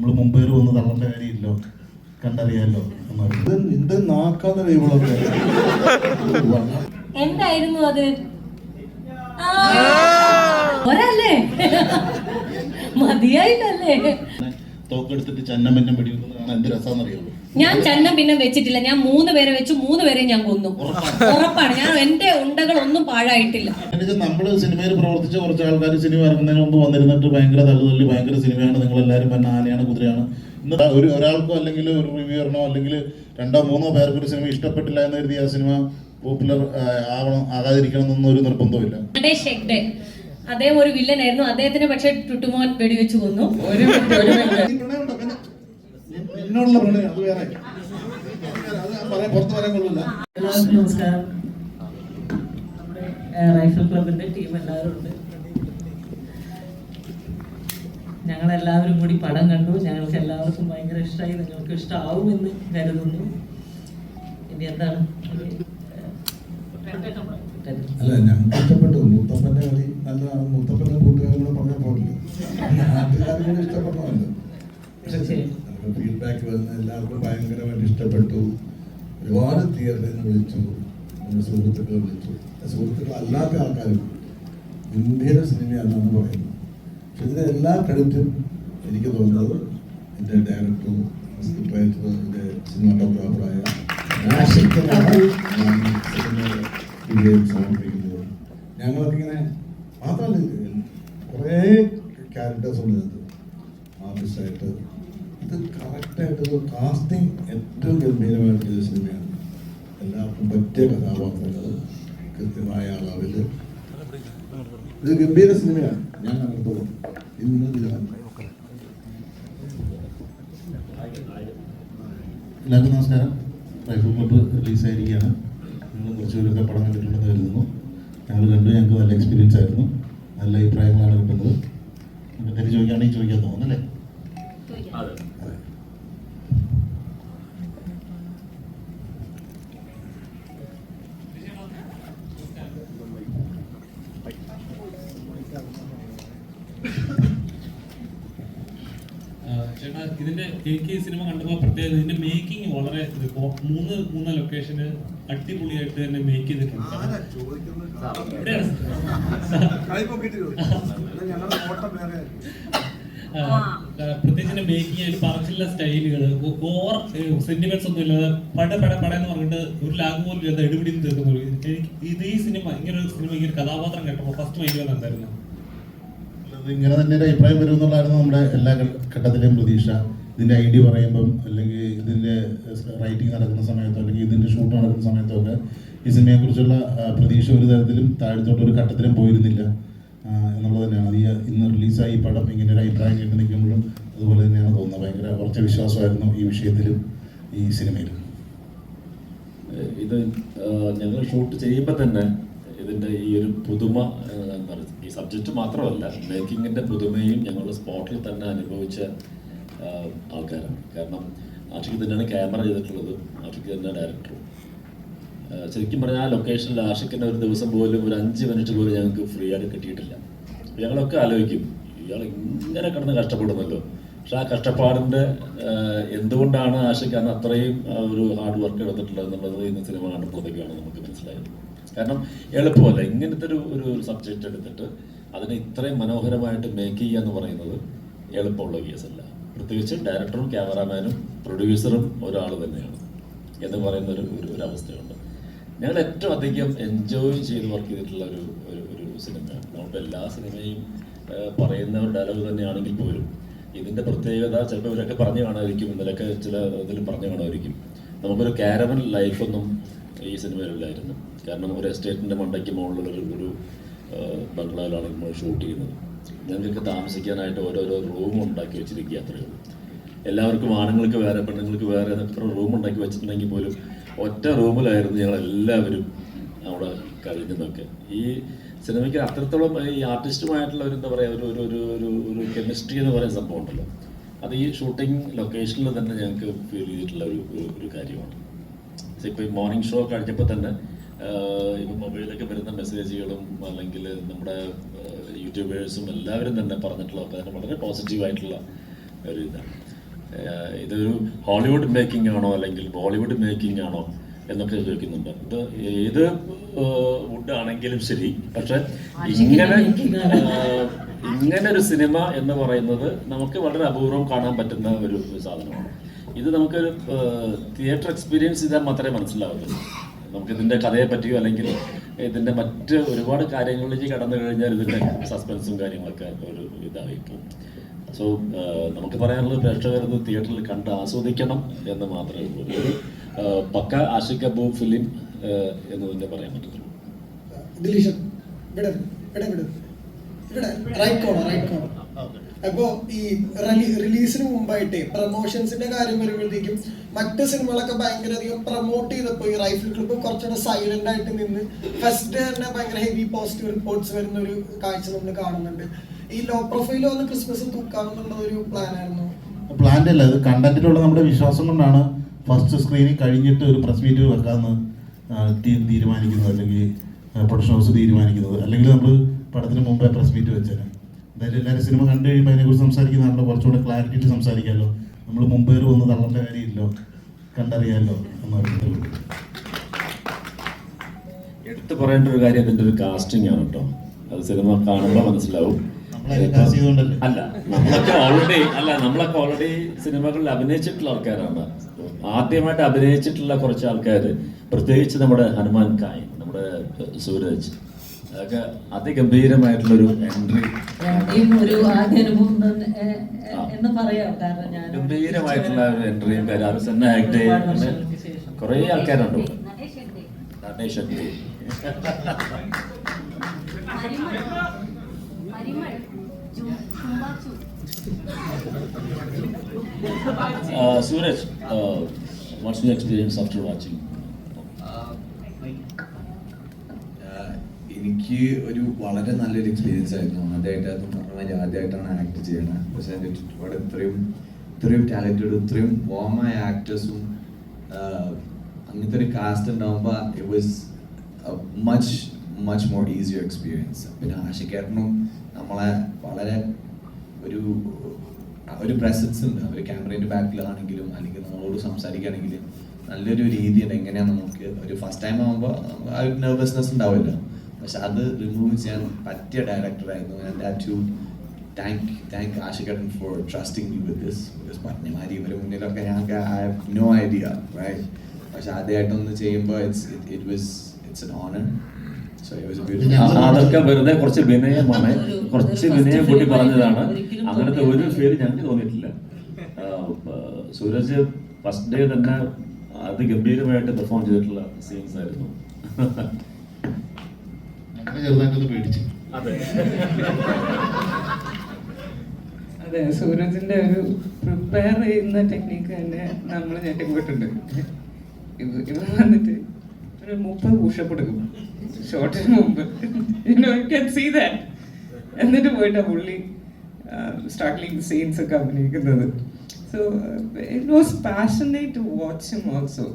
നമ്മൾ മുമ്പേർ വന്ന് തള്ളേണ്ട കാര്യമില്ലോ, കണ്ടറിയാലോ എന്ത് നാക്കാന്ന് കൈകളൊക്കെ. എന്തായിരുന്നു അത്? ഒരല്ലേ മതിയായിട്ടല്ലേ തോക്കെടുത്തിട്ട് ചന്നം പിന്നെ പിടിക്കുന്നതാണ് എന്ത് രസാന്നറിയാമോ? ഞാൻ ചന്നം പിന്നെ വെച്ചിട്ടില്ല. ഞാൻ 3 പേരെ വെച്ചു, 3 പേരെ ഞാൻ കൊന്നു. ഉറപ്പാണ്. ഞാൻ എന്റെ ഉണ്ടകൾ ഒന്നും പാഴായിട്ടില്ല. നമ്മള് സിനിമയിൽ പ്രവർത്തിച്ച കുറച്ച് ആൾക്കാർ സിനിമ ഇറങ്ങുന്നതിന് മുമ്പ് വന്നിരുന്നിട്ട് ഭയങ്കര തള്ളുതള്ളി ഭയങ്കര സിനിമയാണ്, നിങ്ങൾ എല്ലാവരും പറഞ്ഞ ആനയാണ് കുതിരയാണ്. ഇന്ന് ഒരാൾക്കോ അല്ലെങ്കിൽ ഒരു റിവ്യൂറിനോ അല്ലെങ്കിൽ 2-3 പേർക്ക് ഒരു സിനിമ ഇഷ്ടപ്പെട്ടില്ല എന്ന് കരുതി ആ സിനിമ പോപ്പുലർ ആകാതിരിക്കണം എന്നൊന്നും ഒരു നിർബന്ധമില്ല. അദ്ദേഹം ഒരു വില്ലനായിരുന്നു. അദ്ദേഹത്തിന് പക്ഷെ ടുട്ടുമോൻ വെടിവെച്ച് കൊന്നു. എന്നോടുള്ള പ്രണയം അത് വേറെ, പുറത്തു പറയാൻ കൊള്ളില്ല. നമസ്കാരം. നമ്മുടെ റൈഫിൾ ക്ലബിന്റെ ടീം എല്ലാവരും ഉണ്ട്. ഞങ്ങളെല്ലാവരും കൂടി പടം കണ്ടു. ഞങ്ങൾക്ക് എല്ലാവർക്കും ഭയങ്കര ഇഷ്ടമായി. നിങ്ങൾക്ക് ഇഷ്ടമാവുമെന്ന് കരുതുന്നു. ഇനി എന്താണ്? അല്ല, ഞങ്ങൾക്ക് ഇഷ്ടപ്പെട്ടു. മുത്തപ്പന്റെ കളി നല്ലതാണ്. മുത്തപ്പന്റെ കൂട്ടുകാരും കൂടെ പറഞ്ഞാൽ പോകില്ല, നാട്ടുകാരും കൂടെ ഇഷ്ടപ്പെടണമല്ലോ. പക്ഷേ ഫീഡ്ബാക്ക് വന്ന് എല്ലാവർക്കും ഭയങ്കരമായിട്ട് ഇഷ്ടപ്പെട്ടു. ഒരുപാട് തിയേറ്ററിൽ നിന്ന് വിളിച്ചു, നമ്മുടെ സുഹൃത്തുക്കൾ വിളിച്ചു. സുഹൃത്തുക്കൾ അല്ലാത്ത ആൾക്കാരും ഇന്ത്യയുടെ സിനിമയാണെന്നാണ് പറയുന്നത്. പക്ഷെ ഇതിൻ്റെ എല്ലാ ക്രെഡിറ്റും എനിക്ക് തോന്നുന്നത് എൻ്റെ ഡയറക്ടറും സ്ക്രിപ്റ്റ് റൈറ്ററും എൻ്റെ സിനിമാറ്റോഗ്രാഫറായ ആഷിഖിനാണ് ഞാൻ സിനിമ സമർപ്പിക്കുന്നത്. ഞങ്ങളൊക്കെ ഇങ്ങനെ മാത്രമല്ല, കുറേ ക്യാരക്ടേഴ്സ് ഉണ്ട് ആർട്ടിസ്റ്റായിട്ട്. ഇത് കറക്റ്റായിട്ട് കാസ്റ്റിംഗ് ഏറ്റവും ഗംഭീരമായിട്ട് ചെയ്ത സിനിമയാണ്. എല്ലാവർക്കും പറ്റിയ കഥാപാത്രങ്ങൾ കൃത്യമായ അളവിൽ. ഇത് ഗംഭീര സിനിമയാണ്. ഞാൻ കണ്ടപ്പോൾ ഇന്ന് എല്ലാവർക്കും നമസ്കാരം. റൈഫിൾ ക്ലബ്ബ് റിലീസായിരിക്കുകയാണ്. നിങ്ങൾ കുറച്ച് പേരൊക്കെ പടം കണ്ടിട്ടുണ്ടെന്ന് കരുതുന്നു. ഞങ്ങൾ കണ്ടു. ഞങ്ങൾക്ക് നല്ല എക്സ്പീരിയൻസ് ആയിരുന്നു. നല്ല അഭിപ്രായങ്ങളാണ് കിട്ടുന്നത്. എന്തെങ്കിലും ചോദിക്കുകയാണെങ്കിൽ ചോദിക്കാൻ തോന്നുന്നല്ലേ? അതെ. ചേട്ടാ, എനിക്ക് ഈ സിനിമ കണ്ടപ്പോൾ പ്രത്യേകത ഇതിന്റെ മേക്കിംഗ് വളരെ 3 ലൊക്കേഷന് അടിപൊളിയായിട്ട് തന്നെ മേക്ക് ചെയ്തിട്ടുണ്ട്. പ്രത്യേകിച്ച് മേക്കിംഗ് പറച്ചില്ല സ്റ്റൈലുകൾ, ഓവർ സെന്റിമെന്റ്സ് ഒന്നും ഇല്ലാതെ പടന്ന് പറഞ്ഞിട്ട് ഒരു ലാഗ് പോലും ഇല്ലാതെ എടുപിടി തീർക്കുന്ന ഇത് ഈ സിനിമ ഇങ്ങനെ ഒരു സിനിമ ഇങ്ങനെ കഥാപാത്രം കേട്ടപ്പോൾ ഫസ്റ്റ് മൈൻഡ് എന്തായിരുന്നു? ഇങ്ങനെ തന്നെ ഒരു അഭിപ്രായം വരും എന്നുള്ളതായിരുന്നു നമ്മുടെ എല്ലാ ഘട്ടത്തിലെയും പ്രതീക്ഷ. ഇതിൻ്റെ ഐഡിയ പറയുമ്പം അല്ലെങ്കിൽ ഇതിൻ്റെ റൈറ്റിംഗ് നടക്കുന്ന സമയത്തോ അല്ലെങ്കിൽ ഇതിൻ്റെ ഷൂട്ട് നടക്കുന്ന സമയത്തോ ഒക്കെ ഈ സിനിമയെക്കുറിച്ചുള്ള പ്രതീക്ഷ ഒരു തരത്തിലും താഴത്തോട്ടൊരു ഘട്ടത്തിലും പോയിരുന്നില്ല എന്നുള്ളത് തന്നെയാണ്. ഇന്ന് റിലീസായി ഈ പടം ഇങ്ങനെ ഒരു അഭിപ്രായം കേട്ട് നിൽക്കുമ്പോഴും അതുപോലെ തന്നെയാണ് തോന്നുന്നത്. ഭയങ്കര കുറച്ച് വിശ്വാസമായിരുന്നു ഈ വിഷയത്തിലും ഈ സിനിമയിലും. ഇത് ഞങ്ങൾ ഷൂട്ട് ചെയ്യുമ്പോൾ തന്നെ ഇതിൻ്റെ ഈ ഒരു പുതുമ, എന്താ പറയുക, ഈ സബ്ജക്റ്റ് മാത്രമല്ല മേക്കിങ്ങിൻ്റെ പുതുമയും ഞങ്ങൾ സ്പോട്ടിൽ തന്നെ അനുഭവിച്ച ആൾക്കാരാണ്. കാരണം ആഷിഖ് തന്നെയാണ് ക്യാമറ ചെയ്തിട്ടുള്ളത്, ആഷിഖ് തന്നെ ഡയറക്ടറും. ശരിക്കും പറഞ്ഞാൽ ആ ലൊക്കേഷനിൽ ആഷിഖിൻ്റെ ഒരു ദിവസം പോലും ഒരു 5 മിനിറ്റ് പോലും ഞങ്ങൾക്ക് ഫ്രീ ആയിട്ട് കിട്ടിയിട്ടില്ല. ഞങ്ങളൊക്കെ ആലോചിക്കും, ഇയാൾ ഇങ്ങനെ കിടന്ന് കഷ്ടപ്പെടുന്നല്ലോ. പക്ഷെ ആ കഷ്ടപ്പാടിൻ്റെ എന്തുകൊണ്ടാണ് ആഷിഖ് അന്ന് അത്രയും ഒരു ഹാർഡ് വർക്ക് എടുത്തിട്ടുള്ളത് എന്നുള്ളത് ഇന്ന് സിനിമ കണ്ടപ്പോഴത്തേക്കാണ് നമുക്ക് മനസ്സിലായത്. കാരണം എളുപ്പമല്ല ഇങ്ങനത്തെ ഒരു സബ്ജക്റ്റ് എടുത്തിട്ട് അതിനെ ഇത്രയും മനോഹരമായിട്ട് മേക്ക് ചെയ്യുക എന്ന് പറയുന്നത് എളുപ്പമുള്ള കേസല്ല. പ്രത്യേകിച്ച് ഡയറക്ടറും ക്യാമറാമാനും പ്രൊഡ്യൂസറും ഒരാൾ തന്നെയാണ് എന്ന് പറയുന്ന ഒരു അവസ്ഥയുണ്ട്. ഞങ്ങൾ ഏറ്റവും അധികം എൻജോയ് ചെയ്ത് വർക്ക് ചെയ്തിട്ടുള്ള ഒരു സിനിമയാണ്. നമുക്ക് എല്ലാ സിനിമയും പറയുന്ന ഒരു ഡയലോഗ് തന്നെയാണെങ്കിൽ പോലും ഇതിൻ്റെ പ്രത്യേകത ചിലപ്പോൾ ഇവരൊക്കെ പറഞ്ഞു കാണുമായിരിക്കും, ഇന്നലൊക്കെ ചില ഇതിലും പറഞ്ഞു കാണുമായിരിക്കും. നമുക്കൊരു കാരവൻ ലൈഫൊന്നും ഈ സിനിമയിലില്ലായിരുന്നു. കാരണം ഒരു എസ്റ്റേറ്റിൻ്റെ മണ്ടയ്ക്ക് മുകളിലൊരു ബംഗ്ലാവിലാണ് നമ്മൾ ഷൂട്ട് ചെയ്യുന്നത്. ഞങ്ങൾക്ക് താമസിക്കാനായിട്ട് ഓരോരോ റൂം ഉണ്ടാക്കി വെച്ചിരിക്കുക, അത്രയേ ഉള്ളൂ. എല്ലാവർക്കും ആണുങ്ങൾക്ക് വേറെ പെണ്ണുങ്ങൾക്ക് വേറെ എന്നൊക്കെ റൂം ഉണ്ടാക്കി വെച്ചിട്ടുണ്ടെങ്കിൽ പോലും ഒറ്റ റൂമിലായിരുന്നു ഞങ്ങളെല്ലാവരും അവിടെ കഴിഞ്ഞതൊക്കെ. ഈ സിനിമയ്ക്ക് അത്രത്തോളം ഈ ആർട്ടിസ്റ്റുമായിട്ടുള്ള ഒരു എന്താ പറയുക ഒരു കെമിസ്ട്രി എന്ന് പറയുന്ന സംഭവം ഉണ്ടല്ലോ, അത് ഈ ഷൂട്ടിംഗ് ലൊക്കേഷനിൽ തന്നെ ഞങ്ങൾക്ക് ഫീൽ ചെയ്തിട്ടുള്ള ഒരു കാര്യമാണ്. ഇപ്പോൾ ഈ മോർണിംഗ് ഷോ കഴിഞ്ഞപ്പോൾ തന്നെ ഇപ്പം മൊബൈലിലൊക്കെ വരുന്ന മെസ്സേജുകളും അല്ലെങ്കിൽ നമ്മുടെ യൂട്യൂബേഴ്സും എല്ലാവരും തന്നെ പറഞ്ഞിട്ടുള്ള വളരെ പോസിറ്റീവായിട്ടുള്ള ഒരു ഇതാണ്. ഇതൊരു ഹോളിവുഡ് മേക്കിംഗ് ആണോ അല്ലെങ്കിൽ ബോളിവുഡ് മേക്കിംഗ് ആണോ എന്നൊക്കെ ചോദിക്കുന്നുണ്ട്. ഇത് ഏത് വുഡ് ആണെങ്കിലും ശരി, പക്ഷെ ഇങ്ങനെ ഒരു സിനിമ എന്ന് പറയുന്നത് നമുക്ക് വളരെ അപൂർവം കാണാൻ പറ്റുന്ന ഒരു സാധനമാണ്. ഇത് നമുക്കൊരു തിയേറ്റർ എക്സ്പീരിയൻസ് ചെയ്താൽ മാത്രമേ മനസ്സിലാവുള്ളൂ. നമുക്കിതിൻ്റെ കഥയെ പറ്റിയോ അല്ലെങ്കിൽ ഇതിൻ്റെ മറ്റ് ഒരുപാട് കാര്യങ്ങളിലേക്ക് കടന്നു കഴിഞ്ഞാൽ ഇതിൻ്റെ സസ്പെൻസും കാര്യങ്ങളൊക്കെ ഒരു ഇതായിപ്പോൾ. സോ നമുക്ക് പറയാനുള്ളത് പ്രേക്ഷകർ ഇത് തിയേറ്ററിൽ കണ്ട് ആസ്വദിക്കണം എന്ന് മാത്രമേ ഉള്ളൂ. ഒരു പക്ക ആഷിഖ് അബൂബ് ഫിലിം എന്ന് തന്നെ പറയാൻ പറ്റത്തുള്ളൂ. അപ്പോ ഈ റിലീസിന് മുമ്പായിട്ട് പ്രൊമോഷൻസിന്റെ കാര്യം വരുമ്പോഴത്തേക്കും മറ്റ് സിനിമകളൊക്കെ ഭയങ്കര അധികം പ്രൊമോട്ട് ചെയ്തപ്പോ ഈ റൈഫിൾ ക്ലബ്ബ് കുറച്ചുകൂടെ സൈലന്റ് ആയിട്ട് നിന്ന് ഫസ്റ്റ് ഡേ തന്നെ ഭയങ്കര ഹെവി പോസിറ്റീവ് റിപ്പോർട്ട്സ് വരുന്ന ഒരു കാഴ്ച നമ്മൾ കാണുന്നുണ്ട്. ഈ ലോ പ്രൊഫൈൽ വന്ന് ക്രിസ്മസ് തൂക്കാമെന്നുള്ള ഒരു പ്ലാൻ ആയിരുന്നു. പ്ലാൻ്റെ അല്ല, ഇത് കണ്ടന്റിലുള്ള നമ്മുടെ വിശ്വാസം കൊണ്ടാണ് ഫസ്റ്റ് സ്ക്രീനിങ് കഴിഞ്ഞിട്ട് ഒരു പ്രസ് മീറ്റ് വെക്കാമെന്ന് ടീം തീരുമാനിക്കുന്നത്, അല്ലെങ്കിൽ പ്രൊഡക്ഷൻ ഹൗസ് തീരുമാനിക്കുന്നത്. അല്ലെങ്കിൽ നമ്മൾ പടത്തിന് മുമ്പേ പ്രസ് മീറ്റ് വെച്ചേനെ. എന്തായാലും എല്ലാവരും സിനിമ കണ്ടു കഴിയുമ്പോൾ അതിനെക്കുറിച്ച് സംസാരിക്കുന്നതാണല്ലോ കുറച്ചുകൂടെ ക്ലാരിറ്റിയിൽ സംസാരിക്കാമല്ലോ. നമ്മൾ മുമ്പേ വന്ന് തള്ളേണ്ട കാര്യമില്ലോ, കണ്ടറിയാമല്ലോ എന്ന് പറയുന്നത്. എടുത്തു പറയേണ്ട ഒരു കാര്യം അതിൻ്റെ ഒരു കാസ്റ്റിംഗ് ആണ് കേട്ടോ. അത് സിനിമ കാണുമ്പോൾ മനസ്സിലാവും. അല്ല, നമ്മളൊക്കെ ഓൾറെഡി സിനിമകളിൽ അഭിനയിച്ചിട്ടുള്ള ആൾക്കാരാണ്. ആദ്യമായിട്ട് അഭിനയിച്ചിട്ടുള്ള കുറച്ച് ആൾക്കാർ, പ്രത്യേകിച്ച് നമ്മുടെ ഹനുമാൻ കായ്, നമ്മുടെ സൂരജ്, അതൊക്കെ അതിഗംഭീരമായിട്ടുള്ളൊരു എൻട്രി, ഗംഭീരമായിട്ടുള്ള ഒരു എൻട്രിയും കാര്യം തന്നെ ആക്ട് ചെയ്യുന്ന കുറേ ആൾക്കാരുണ്ട്. Natesh Suraj, what's your experience after watching? എനിക്ക് ഒരു വളരെ നല്ലൊരു എക്സ്പീരിയൻസ് ആയിരുന്നു. ആദ്യമായിട്ടാണ് ആക്ട് ചെയ്യണത്. പക്ഷേ എൻ്റെ ചുറ്റുപാട് ഇത്രയും ടാലൻറ്റഡ്, ഇത്രയും വോമായ ആക്ടേഴ്സും അങ്ങനത്തെ ഒരു കാസ്റ്റ് ഉണ്ടാകുമ്പോൾ it was much more easier experience. പിന്നെ ആഷിഖേട്ടനും നമ്മളെ വളരെ ഒരു പ്രസൻസ് ഉണ്ട്. അവർ ക്യാമറേൻ്റെ ബാക്കിലാണെങ്കിലും അല്ലെങ്കിൽ നമ്മളോട് സംസാരിക്കുകയാണെങ്കിലും നല്ലൊരു രീതിയുണ്ട്. എങ്ങനെയാണ് നമുക്ക് ഒരു ഫസ്റ്റ് ടൈം ആകുമ്പോൾ ആ ഒരു നെർവസ്നെസ് ഉണ്ടാവില്ല. പക്ഷെ അത് റിമൂവ് ചെയ്യാൻ പറ്റിയ ഡയറക്ടറായിരുന്നു. ആൻഡ് ഹാവ് ടു താങ്ക് ആഷിഖേട്ടൻ for trusting me with this. പറഞ്ഞമാതിരി ഇവരുടെ മുന്നിലൊക്കെ ഞങ്ങൾക്ക് I have no idea, right? പക്ഷെ ആദ്യമായിട്ടൊന്ന് ചെയ്യുമ്പോൾ ഇറ്റ്സ് എൻ ഓണർ. അതൊക്കെ വെറുതെ കുറച്ച് വിനയമാണ്, കുറച്ച് വിനയം കൂട്ടി പറഞ്ഞതാണ്. അങ്ങനത്തെ ഒരു ഫീൽ ഞങ്ങൾക്ക് തോന്നിയിട്ടില്ല. സൂരജ് ഫസ്റ്റ് ഡേ തന്നെ അതിഗംഭീരമായിട്ട് പെർഫോം ചെയ്തിട്ടുള്ള സീൻസ് ആയിരുന്നു. പേടിച്ചു. അതെ, സൂരജിന്റെ ഒരു പ്രിപ്പയർ ചെയ്യുന്ന ടെക്നിക്ക് തന്നെ നമ്മൾ ഞെട്ടിപ്പോയിട്ടുണ്ട്. ഇവ വന്നിട്ട് ഒരു 30 പുഷപ്പ് എടുക്കും ഷോട്ടിന് മുമ്പ്. എന്നിട്ട് പോയിട്ടാ പുള്ളി സ്ട്രഗ്ലിംഗ് സീൻസ് ഒക്കെ അഭിനയിക്കുന്നത്. So it was passionate to watch him also.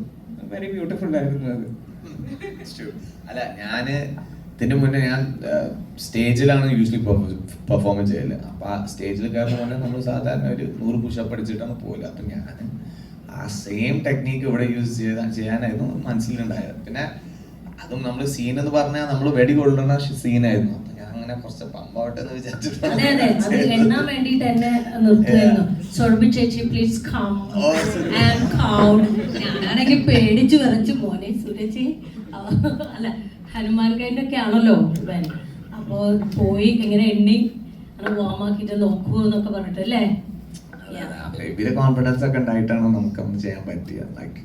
Very beautiful ആയിരുന്നു അത്. അല്ല, ഇതിന്റെ മുന്നേ ഞാൻ സ്റ്റേജിലാണ് യൂഷ്വലി പെർഫോം ചെയ്യല്. അപ്പൊ ആ സ്റ്റേജിൽ കയറുന്ന മുന്നേ നമ്മൾ സാധാരണ ഒരു 100 പുഷപ്പ് അടിച്ചിട്ടാണ് പോകില്ല. അപ്പൊ ഞാൻ ആ സെയിം ടെക്നീക്ക് ഇവിടെ യൂസ് ചെയ്യാനായിരുന്നു മനസ്സിലുണ്ടായത്. പിന്നെ അതും നമ്മൾ സീൻ എന്ന് പറഞ്ഞാൽ നമ്മൾ വെടി കൊള്ളുന്ന സീനായിരുന്നു. അപ്പൊ ഞാൻ അങ്ങനെ കുറച്ച് പമ്പാവട്ടെ എന്ന് വിചാരിച്ചിട്ടുണ്ട്. ഞാനാണെങ്കിൽ പേടിച്ചു വിറച്ചു മോനെ സൂരജ്. അല്ല, ഹനുമാൻ കൈൻ്റെ ഒക്കെ ആണല്ലോ ഇവൻ. അപ്പോ പോയി ഇങ്ങനെ എണ്ണി വാമാക്കിട്ട് നോക്കൂ എന്നൊക്കെ പറഞ്ഞിട്ടല്ലേ. ബേബിയുടെ കോൺഫിഡൻസ് ഒക്കെ ഉണ്ടായിട്ടാണ് നമുക്കൊന്ന് ചെയ്യാൻ പറ്റിയത്. Like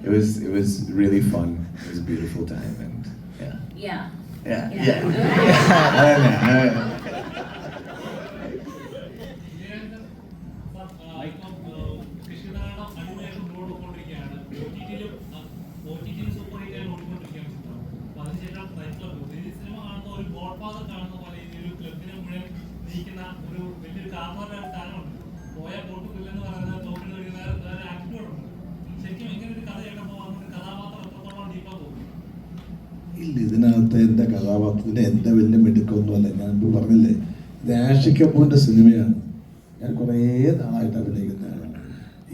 it was really fun. It was a beautiful time and yeah. ഇല്ല, ഇതിനകത്ത് എൻ്റെ കഥാപാത്രത്തിൻ്റെ എൻ്റെ വലിയ മിടുക്കൊന്നുമല്ല. ഞാനിപ്പോൾ പറഞ്ഞില്ലേ, ഇത് ആഷിഖ് കപൂറിൻ്റെ സിനിമയാണ്. ഞാൻ കുറേ നാളായിട്ട് അഭിനയിക്കുന്നതാണ്.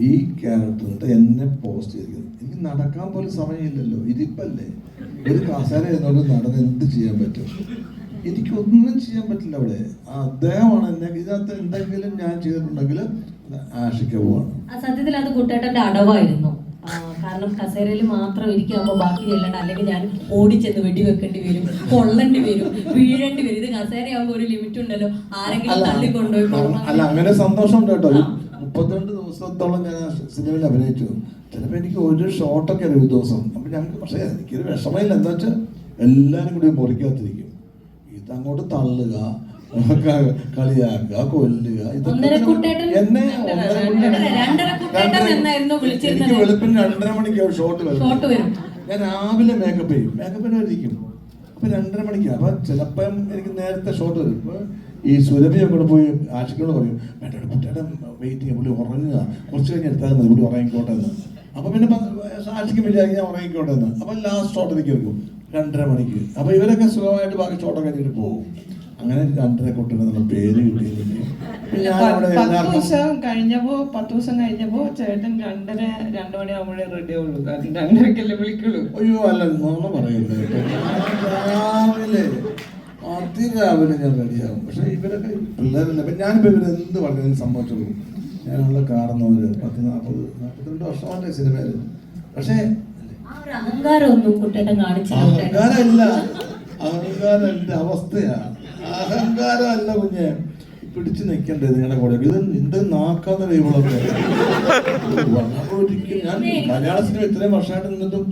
ഈ ക്യാരക്ടറിന്റെ എന്നെ പോസ്റ്റ് ചെയ്തിരിക്കുന്നത്. എനിക്ക് നടക്കാൻ പോലും സമയമില്ലല്ലോ, ഇരിപ്പല്ലേ. ഒരു കസേര എന്നോട് നടന്ന് എന്ത് ചെയ്യാൻ പറ്റും? എനിക്കൊന്നും ചെയ്യാൻ പറ്റില്ല അവിടെ. അദ്ദേഹമാണ് എന്നെ ഇതിനകത്ത് എന്തെങ്കിലും ഞാൻ ചെയ്തിട്ടുണ്ടെങ്കിൽ ആഷിക്ക പോവാണ്. സത്യത്തിൽ അത് കുട്ടേട്ടന്റെ അടവായിരുന്നു. കാരണം കസേരയിൽ മാത്രം ഇരിക്കുമ്പോൾ ബാക്കി ചെല്ലണ്ട, അല്ലെങ്കിൽ ഞാൻ ഓടിച്ചെന്ന് വെടിവെക്കേണ്ടി വരും, കൊള്ളേണ്ടി വരും, വീഴേണ്ടി വരും. ഇത് കസേരയാകുമ്പോൾ ഒരു ലിമിറ്റ് ഉണ്ടല്ലോ, ആരെങ്കിലും തള്ളിക്കൊണ്ടുപോയി. അല്ല, അങ്ങനെ സന്തോഷമുണ്ട് കേട്ടോ. 32 ദിവസത്തോളം ഞാൻ സിനിമയിൽ അഭിനയിച്ചു. ചിലപ്പോൾ എനിക്ക് ഒരു ഷോട്ടൊക്കെ ഒരു ദിവസം. അപ്പം ഞങ്ങൾക്ക് പക്ഷേ എനിക്കൊരു വിഷമമില്ല. എന്താ വെച്ചാൽ എല്ലാവരും കൂടി മുറിക്കാത്തിരിക്കും. ഇതങ്ങോട്ട് തള്ളുക, കളിയാക്കുക, കൊല്ലുക. എനിക്ക് വെളുപ്പിന് 2:30 മണിക്ക് ഷോട്ട് വരും. ഞാൻ രാവിലെ മേക്കപ്പ് ചെയ്യും, മേക്കപ്പിനായിരിക്കും. അപ്പൊ 2:30 മണിക്കാണ്. അപ്പൊ ചിലപ്പം എനിക്ക് നേരത്തെ ഷോട്ട് വരും. ഇപ്പൊ ഈ സുരഭിയൊക്കെ കൂടെ പോയി ആഷിക്കോട് പറയും, വേണ്ട കുട്ടിയുടെ വെയിറ്റ് ചെയ്യാൻ, പുള്ളി ഉറങ്ങുക, കുറച്ച് കഴിഞ്ഞ് എടുത്താൽ മതി, പുള്ളി ഉറങ്ങിക്കോട്ടെ എന്ന്. അപ്പൊ പിന്നെ ആഷിക്ക് വിചാരിക്കും ഞാൻ ഉറങ്ങിക്കോട്ടെ എന്ന്. അപ്പൊ ലാസ്റ്റ് ഷോട്ട് എനിക്ക് എടുക്കും 2:30 മണിക്ക്. അപ്പൊ ഇവരൊക്കെ സുഖമായിട്ട് ബാക്കി ഷോട്ടൊക്കെ കഴിഞ്ഞിട്ട് പോകും. അങ്ങനെ 2:30 കൊട്ടുന്ന പേര് കിട്ടിയിട്ടുണ്ട്. 10 ദിവസം കഴിഞ്ഞപ്പോ ചേട്ടൻ 2 മണിയാകുമ്പോഴേ റെഡി ആവുള്ളൂ. 2:30 വിളിക്കുള്ളൂ. അയ്യോ അല്ല, നോണ പറയല്ലേ. അതിരാവിലെ ഞാൻ റെഡിയാകും. പക്ഷെ ഇവരൊക്കെ പിള്ളേരല്ല. ഇപ്പൊ ഞാനിപ്പോ ഇവരെന്ത് പറഞ്ഞാലും സമ്മതിച്ചുള്ളൂ. ഞാനുള്ള കാണുന്നവര് 40-42 വർഷമായിട്ട് സിനിമയില്. പക്ഷേ അഹങ്കാരമൊന്നും കുട്ടേട്ടൻ കാണിച്ചില്ല. അഹങ്കാരമല്ല, അഹങ്കാരം എന്റെ അവസ്ഥയാണ്. അഹങ്കാരമല്ല കുഞ്ഞെ, പിടിച്ചു നിൽക്കണ്ടേ നിങ്ങളുടെ കൂടെ. ഇത് എന്ത് നാക്കാന്ന ദൈവങ്ങളൊക്കെ. അപ്പൊ ഒരിക്കലും ഞാൻ മലയാള സിനിമ ഇത്രയും വർഷമായിട്ട് നിന്നിട്ടും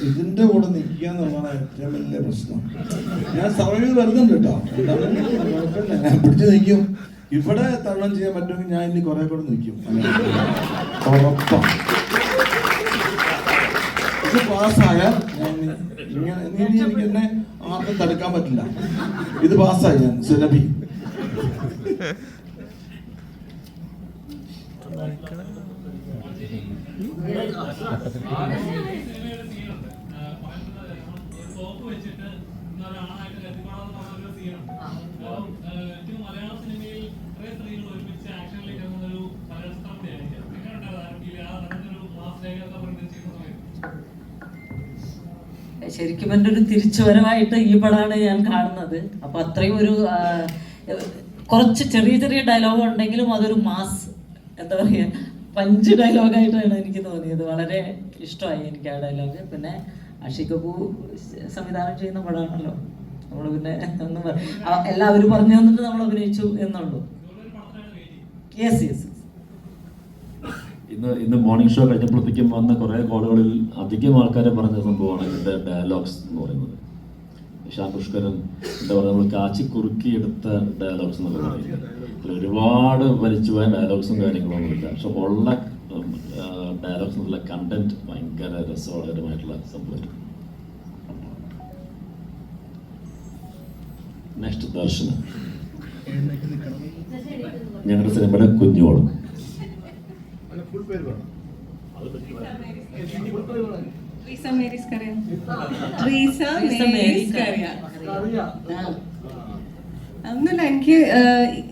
ഇതിന്റെ കൂടെ നിൽക്കുക എന്നുള്ളതാണ് ഏറ്റവും വലിയ പ്രശ്നം. ഞാൻ സമയം വരുന്നുണ്ട് കേട്ടോ, കുഴപ്പമില്ല, ഞാൻ പിടിച്ചു നിൽക്കും. ഇവിടെ തരണം ചെയ്യാൻ പറ്റുമെങ്കിൽ ഞാൻ ഇനി കുറെ കൂടെ നിൽക്കും, ഉറപ്പാണ്. ഇത് പാസ്സായാൽ ഞാൻ ഇങ്ങനെ എനിക്ക് എന്നെ ആർക്കും തടുക്കാൻ പറ്റില്ല. ഇത് പാസ്സായി ഞാൻ സുരഭി. ശരിക്കും എൻ്റെ ഒരു തിരിച്ചുവരവായിട്ട് ഈ പടമാണ് ഞാൻ കാണുന്നത്. അപ്പൊ അത്രയും ഒരു കുറച്ച് ചെറിയ ചെറിയ ഡയലോഗ് ഉണ്ടെങ്കിലും അതൊരു മാസ്, എന്താ പറയുക, പഞ്ച് ഡയലോഗായിട്ടാണ് എനിക്ക് തോന്നിയത്. വളരെ ഇഷ്ടമായി എനിക്ക് ആ ഡയലോഗ്. പിന്നെ ആഷിഖ് കപൂർ സംവിധാനം ചെയ്യുന്ന പടമാണല്ലോ, നമ്മൾ പിന്നെ ഒന്നും എല്ലാവരും പറഞ്ഞു തന്നിട്ട് നമ്മൾ അഭിനയിച്ചു എന്നുള്ളൂ. യെസ്. ഇന്ന് മോർണിംഗ് ഷോ കഴിഞ്ഞപ്പോഴത്തേക്കും വന്ന കുറേ കോളുകളിൽ അധികം ആൾക്കാരെ പറഞ്ഞ സംഭവമാണ് ഇതിൻ്റെ ഡയലോഗ്സ് എന്ന് പറയുന്നത്. ഇഷാൻ പുഷ്കരൻ എന്താ പറയുക, നമ്മൾ കാച്ചി കുറുക്കിയെടുത്ത ഡയലോഗ്സ് എന്നൊക്കെ പറയുന്നത്. ഒരുപാട് വലിച്ചുപോയ ഡയലോഗ്സും കാര്യങ്ങളൊന്നുമില്ല. പക്ഷെ ഉള്ള ഡയലോഗ്സ് എന്നുള്ള കണ്ടന്റ് ഭയങ്കര രസകരമായിട്ടുള്ള സംഭവം. നെക്സ്റ്റ് ദർശന, ഞങ്ങളുടെ സിനിമയുടെ കുഞ്ഞോളും. ഒന്നുമില്ല, എനിക്ക്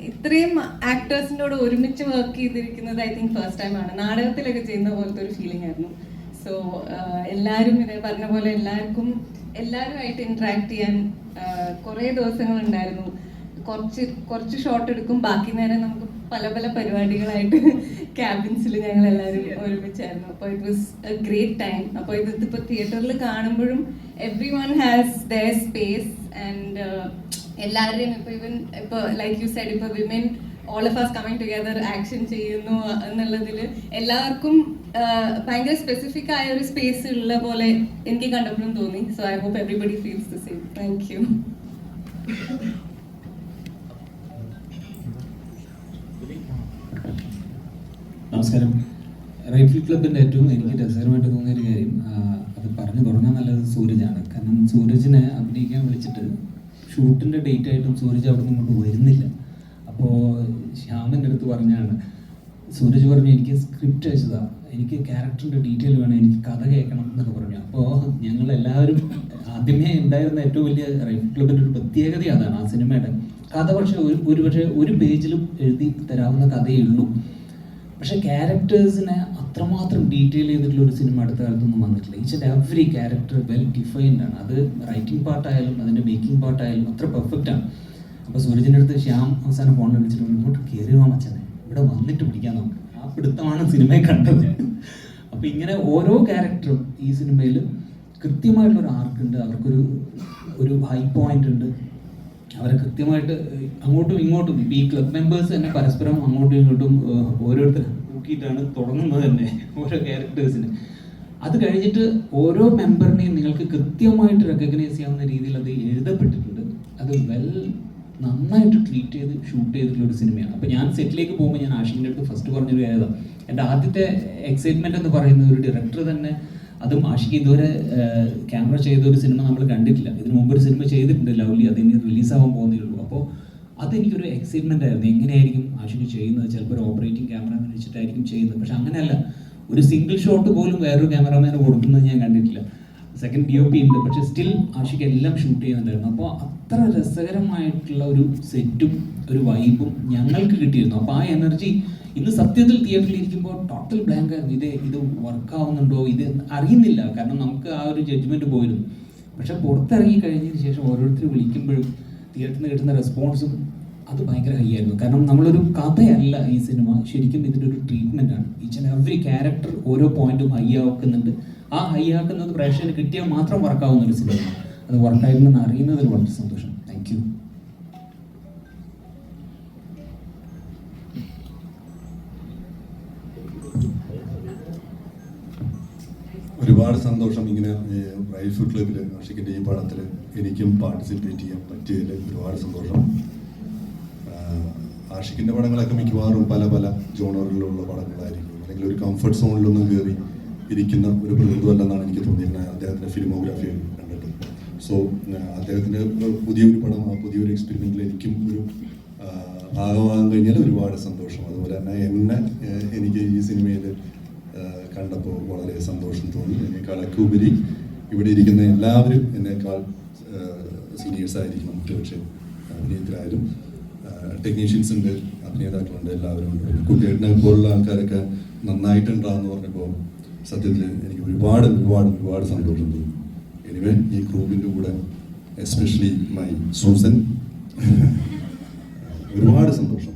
ഇത്രയും ആക്ടേഴ്സിനോട് ഒരുമിച്ച് വർക്ക് ചെയ്തിരിക്കുന്നത് ഐ തിങ്ക് ഫസ്റ്റ് ടൈം ആണ്. നാടകത്തിലൊക്കെ ചെയ്യുന്ന പോലത്തെ ഒരു ഫീലിംഗ് ആയിരുന്നു. സോ എല്ലാവരും ഇതേ പറഞ്ഞ പോലെ എല്ലാവരുമായിട്ട് ഇന്ററാക്ട് ചെയ്യാൻ കുറേ ദിവസങ്ങളുണ്ടായിരുന്നു. കുറച്ച് ഷോട്ട് എടുക്കും, ബാക്കി നേരം നമുക്ക് പല പല പരിപാടികളായിട്ട് ക്യാബിൻസിൽ ഞങ്ങൾ എല്ലാവരും ഒരുമിച്ചായിരുന്നു. അപ്പോൾ it was A great time. അപ്പോൾ ഇതിപ്പോൾ തിയേറ്ററിൽ കാണുമ്പോഴും every one has their space and എല്ലാവരുടെയും ഇപ്പോൾ ലൈക്ക് യു സെഡ്, ഇപ്പോൾ women all of us coming together action ചെയ്യുന്നു എന്നുള്ളതിൽ എല്ലാവർക്കും ഭയങ്കര സ്പെസിഫിക് ആയ ഒരു സ്പേസ് ഉള്ള പോലെ എനിക്ക് കണ്ടപ്പോഴും തോന്നി. So I hope everybody feels the same. Thank you. നമസ്കാരം. റൈഫിൾ ക്ലബിൻ്റെ ഏറ്റവും എനിക്ക് രസകരമായിട്ട് തോന്നിയൊരു കാര്യം, അത് പറഞ്ഞു തുടങ്ങാൻ നല്ലത് സൂരജാണ്. കാരണം സൂരജിനെ അഭിനയിക്കാൻ വിളിച്ചിട്ട് ഷൂട്ടിൻ്റെ ഡേറ്റ് ആയിട്ടും സൂരജ് അവിടെ നിന്ന് ഇങ്ങോട്ട് വരുന്നില്ല. അപ്പോൾ ശ്യാമിൻ്റെ അടുത്ത് പറഞ്ഞാണ്, സൂരജ് പറഞ്ഞു എനിക്ക് സ്ക്രിപ്റ്റ് അയച്ചതാണ്, എനിക്ക് ക്യാരക്ടറിൻ്റെ ഡീറ്റെയിൽ വേണം, എനിക്ക് കഥ കേൾക്കണം എന്നൊക്കെ പറഞ്ഞു. അപ്പോൾ ഞങ്ങളെല്ലാവരും ആദ്യമേ ഉണ്ടായിരുന്ന ഏറ്റവും വലിയ റൈഫിൾ ക്ലബിൻ്റെ ഒരു പ്രത്യേകത അതാണ്. ആ സിനിമയുടെ കഥ പക്ഷേ ഒരു പേജിലും എഴുതി തരാവുന്ന കഥയേ ഉള്ളൂ. പക്ഷെ ക്യാരക്ടേഴ്സിനെ അത്രമാത്രം ഡീറ്റെയിൽ ചെയ്തിട്ടുള്ള ഒരു സിനിമ അടുത്ത കാലത്തൊന്നും വന്നിട്ടില്ല. Each and every character well defined ആണ്. അത് റൈറ്റിംഗ് പാർട്ടായാലും അതിൻ്റെ മേക്കിംഗ് പാർട്ടായാലും അത്ര പെർഫെക്റ്റ് ആണ്. അപ്പോൾ സൂരജിൻ്റെ അടുത്ത് ശ്യാം അവസാനം ഫോണിൽ വിളിച്ചിട്ട് ഇങ്ങോട്ട് കയറി പോകാൻ മച്ചനെ, ഇവിടെ വന്നിട്ട് പിടിക്കാൻ നമുക്ക്. ആ പിടുത്തമാണ് സിനിമയെ കണ്ടത്. അപ്പോൾ ഇങ്ങനെ ഓരോ ക്യാരക്ടറും ഈ സിനിമയിൽ കൃത്യമായിട്ടുള്ളൊരു ആർക്കുണ്ട്, അവർക്കൊരു ഹൈ പോയിന്റ് ഉണ്ട്. അവരെ കൃത്യമായിട്ട് അങ്ങോട്ടും ഇങ്ങോട്ടും ഈ ക്ലബ് മെമ്പേഴ്സ് തന്നെ പരസ്പരം അങ്ങോട്ടും ഇങ്ങോട്ടും ഓരോരുത്തർ നോക്കിയിട്ടാണ് തുടങ്ങുന്നത് തന്നെ ഓരോ ക്യാരക്ടേഴ്സിന്. അത് കഴിഞ്ഞിട്ട് ഓരോ മെമ്പറിനെയും നിങ്ങൾക്ക് കൃത്യമായിട്ട് റെക്കഗ്നൈസ് ചെയ്യാവുന്ന രീതിയിൽ അത് എഴുതപ്പെട്ടിട്ടുണ്ട്. അത് നന്നായിട്ട് ട്രീറ്റ് ചെയ്ത് ഷൂട്ട് ചെയ്തിട്ടുള്ള ഒരു സിനിമയാണ്. അപ്പോൾ ഞാൻ സെറ്റിലേക്ക് പോകുമ്പോൾ ഞാൻ ആഷിഖിൻ്റെ അടുത്ത് ഫസ്റ്റ് പറഞ്ഞൊരു കാര്യമാണ്, എൻ്റെ ആദ്യത്തെ എക്സൈറ്റ്മെൻറ്റ് എന്ന് പറയുന്നത് ഒരു ഡയറക്ടർ തന്നെ, അതും ആഷിഖ് ഇതുവരെ ക്യാമറ ചെയ്ത ഒരു സിനിമ നമ്മൾ കണ്ടിട്ടില്ല. ഇതിനു മുമ്പ് ഒരു സിനിമ ചെയ്തിട്ടുണ്ട് ലവ്ലി, അതിന് റിലീസാവാൻ പോകുന്നേ ഉള്ളൂ. അപ്പോൾ അതെനിക്കൊരു എക്സൈറ്റ്മെൻ്റ് ആയിരുന്നു, എങ്ങനെയായിരിക്കും ആഷിഖ് ചെയ്യുന്നത്. ചിലപ്പോൾ ഒരു ഓപ്പറേറ്റിംഗ് ക്യാമറമാൻ വെച്ചിട്ടായിരിക്കും ചെയ്യുന്നത്. പക്ഷെ അങ്ങനെയല്ല, ഒരു സിംഗിൾ ഷോട്ട് പോലും വേറൊരു ക്യാമറമാന് കൊടുക്കുന്നത് ഞാൻ കണ്ടിട്ടില്ല. സെക്കൻഡ് DOP ഉണ്ട്, പക്ഷെ സ്റ്റിൽ ആഷിഖ് എല്ലാം ഷൂട്ട് ചെയ്യുന്നുണ്ടായിരുന്നു. അപ്പോൾ അത്ര രസകരമായിട്ടുള്ള ഒരു സെറ്റും ഒരു വൈബും ഞങ്ങൾക്ക് കിട്ടിയിരുന്നു. അപ്പോൾ ആ എനർജി ഇന്ന് സത്യത്തിൽ തിയേറ്ററിൽ ഇരിക്കുമ്പോൾ ടോട്ടൽ ബ്ലാങ്ക് ആയിരുന്നു. ഇത് വർക്കാവുന്നുണ്ടോ ഇത് അറിയുന്നില്ല, കാരണം നമുക്ക് ആ ഒരു ജഡ്ജ്മെൻറ്റ് പോയിരുന്നു. പക്ഷെ പുറത്തിറങ്ങി കഴിഞ്ഞതിന് ശേഷം ഓരോരുത്തർ വിളിക്കുമ്പോഴും തിയേറ്ററിൽ നിന്ന് കിട്ടുന്ന റെസ്പോൺസും അത് ഭയങ്കര ഹൈ ആയിരുന്നു. കാരണം നമ്മളൊരു കഥയല്ല ഈ സിനിമ, ശരിക്കും ഇതിൻ്റെ ഒരു ട്രീറ്റ്മെൻ്റ് ആണ്. ഈച്ച് ആൻഡ് എവറി ക്യാരക്ടർ ഓരോ പോയിന്റും ഹൈ ആക്കുന്നുണ്ട്. ആ ഹൈ ആക്കുന്നത് പ്രേക്ഷകന് കിട്ടിയാൽ മാത്രം വർക്കാവുന്ന ഒരു സിനിമ. അത് വർക്കായിരുന്നെന്ന് അറിയുന്നതിൽ വളരെ സന്തോഷം. Thank you. ഒരുപാട് സന്തോഷം ഇങ്ങനെ റൈഫിൾ ക്ലബിൽ ആഷിഖിൻ്റെ ഈ പടത്തിൽ എനിക്കും പാർട്ടിസിപ്പേറ്റ് ചെയ്യാൻ പറ്റിയതിൽ ഒരുപാട് സന്തോഷം. ആഷിഖിൻ്റെ പടങ്ങളൊക്കെ മിക്കവാറും പല ജോണറിലുള്ള പടങ്ങളായിരിക്കും, അല്ലെങ്കിൽ ഒരു കംഫർട്ട് സോണിലൊന്നും കയറി ഇരിക്കുന്ന ഒരു പ്രകൃതമല്ലെന്നാണ് എനിക്ക് തോന്നിയിരുന്നത് അദ്ദേഹത്തിൻ്റെ ഫിലിമോഗ്രാഫി കണ്ടിട്ട്. സോ അദ്ദേഹത്തിൻ്റെ പുതിയൊരു പടം, ആ പുതിയൊരു എക്സ്പെരിമെൻറ്റിൽ എനിക്കും ഒരു ആകാൻ കഴിഞ്ഞാൽ ഒരുപാട് സന്തോഷം. അതുപോലെ തന്നെ എനിക്ക് ഈ സിനിമയിൽ കണ്ടപ്പോൾ വളരെ സന്തോഷം തോന്നി. എന്നേക്കാളൊക്കെ ഉപരി ഇവിടെ ഇരിക്കുന്ന എല്ലാവരും എന്നേക്കാൾ സീനിയേഴ്സ് ആയിരിക്കണം. പക്ഷേ അഭിനേതായാലും ടെക്നീഷ്യൻസ് ഉണ്ട്, അഭിനേതാക്കളുണ്ട്, എല്ലാവരും ഉണ്ട്. കുട്ടികളുടെ പോലുള്ള ആൾക്കാരൊക്കെ നന്നായിട്ടുണ്ടാന്ന് പറഞ്ഞപ്പോൾ സത്യത്തിൽ എനിക്ക് ഒരുപാട് സന്തോഷം തോന്നി. എനിവേ ഈ ഗ്രൂപ്പിൻ്റെ കൂടെ എസ്പെഷ്യലി മൈ സൂസൻ ഒരുപാട് സന്തോഷം.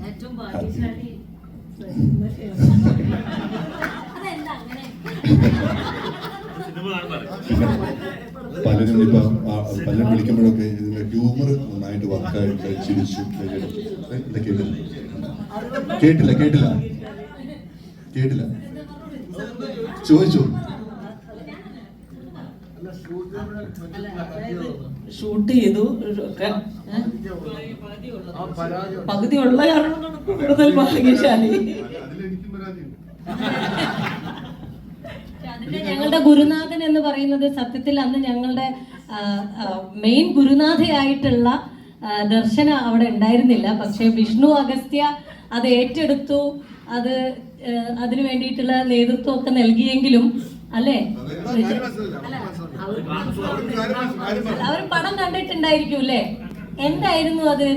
പലരും വിളിക്കുമ്പോഴൊക്കെ ഇതിന്റെ ഹ്യൂമർ നന്നായിട്ട് വർക്കായിട്ട് ചിരിച്ചു. കേട്ടില്ല ചോദിച്ചു. ഷൂട്ട് ചെയ്തു, പകുതി ഉള്ള കാരണമാണ് കൂടുതൽ ഭാഗ്യശാലി. ഞങ്ങളുടെ ഗുരുനാഥൻ എന്ന് പറയുന്നത് സത്യത്തിൽ അന്ന് ഞങ്ങളുടെ മെയിൻ ഗുരുനാഥയായിട്ടുള്ള ദർശന അവിടെ ഉണ്ടായിരുന്നില്ല. പക്ഷെ വിഷ്ണു അഗസ്ത്യ അത് ഏറ്റെടുത്തു, അതിനു വേണ്ടിയിട്ടുള്ള നേതൃത്വം ഒക്കെ നൽകിയെങ്കിലും അല്ലേ, അവർ പടം കണ്ടിട്ടുണ്ടായിരിക്കും അല്ലേ, എന്തായിരുന്നു അത്?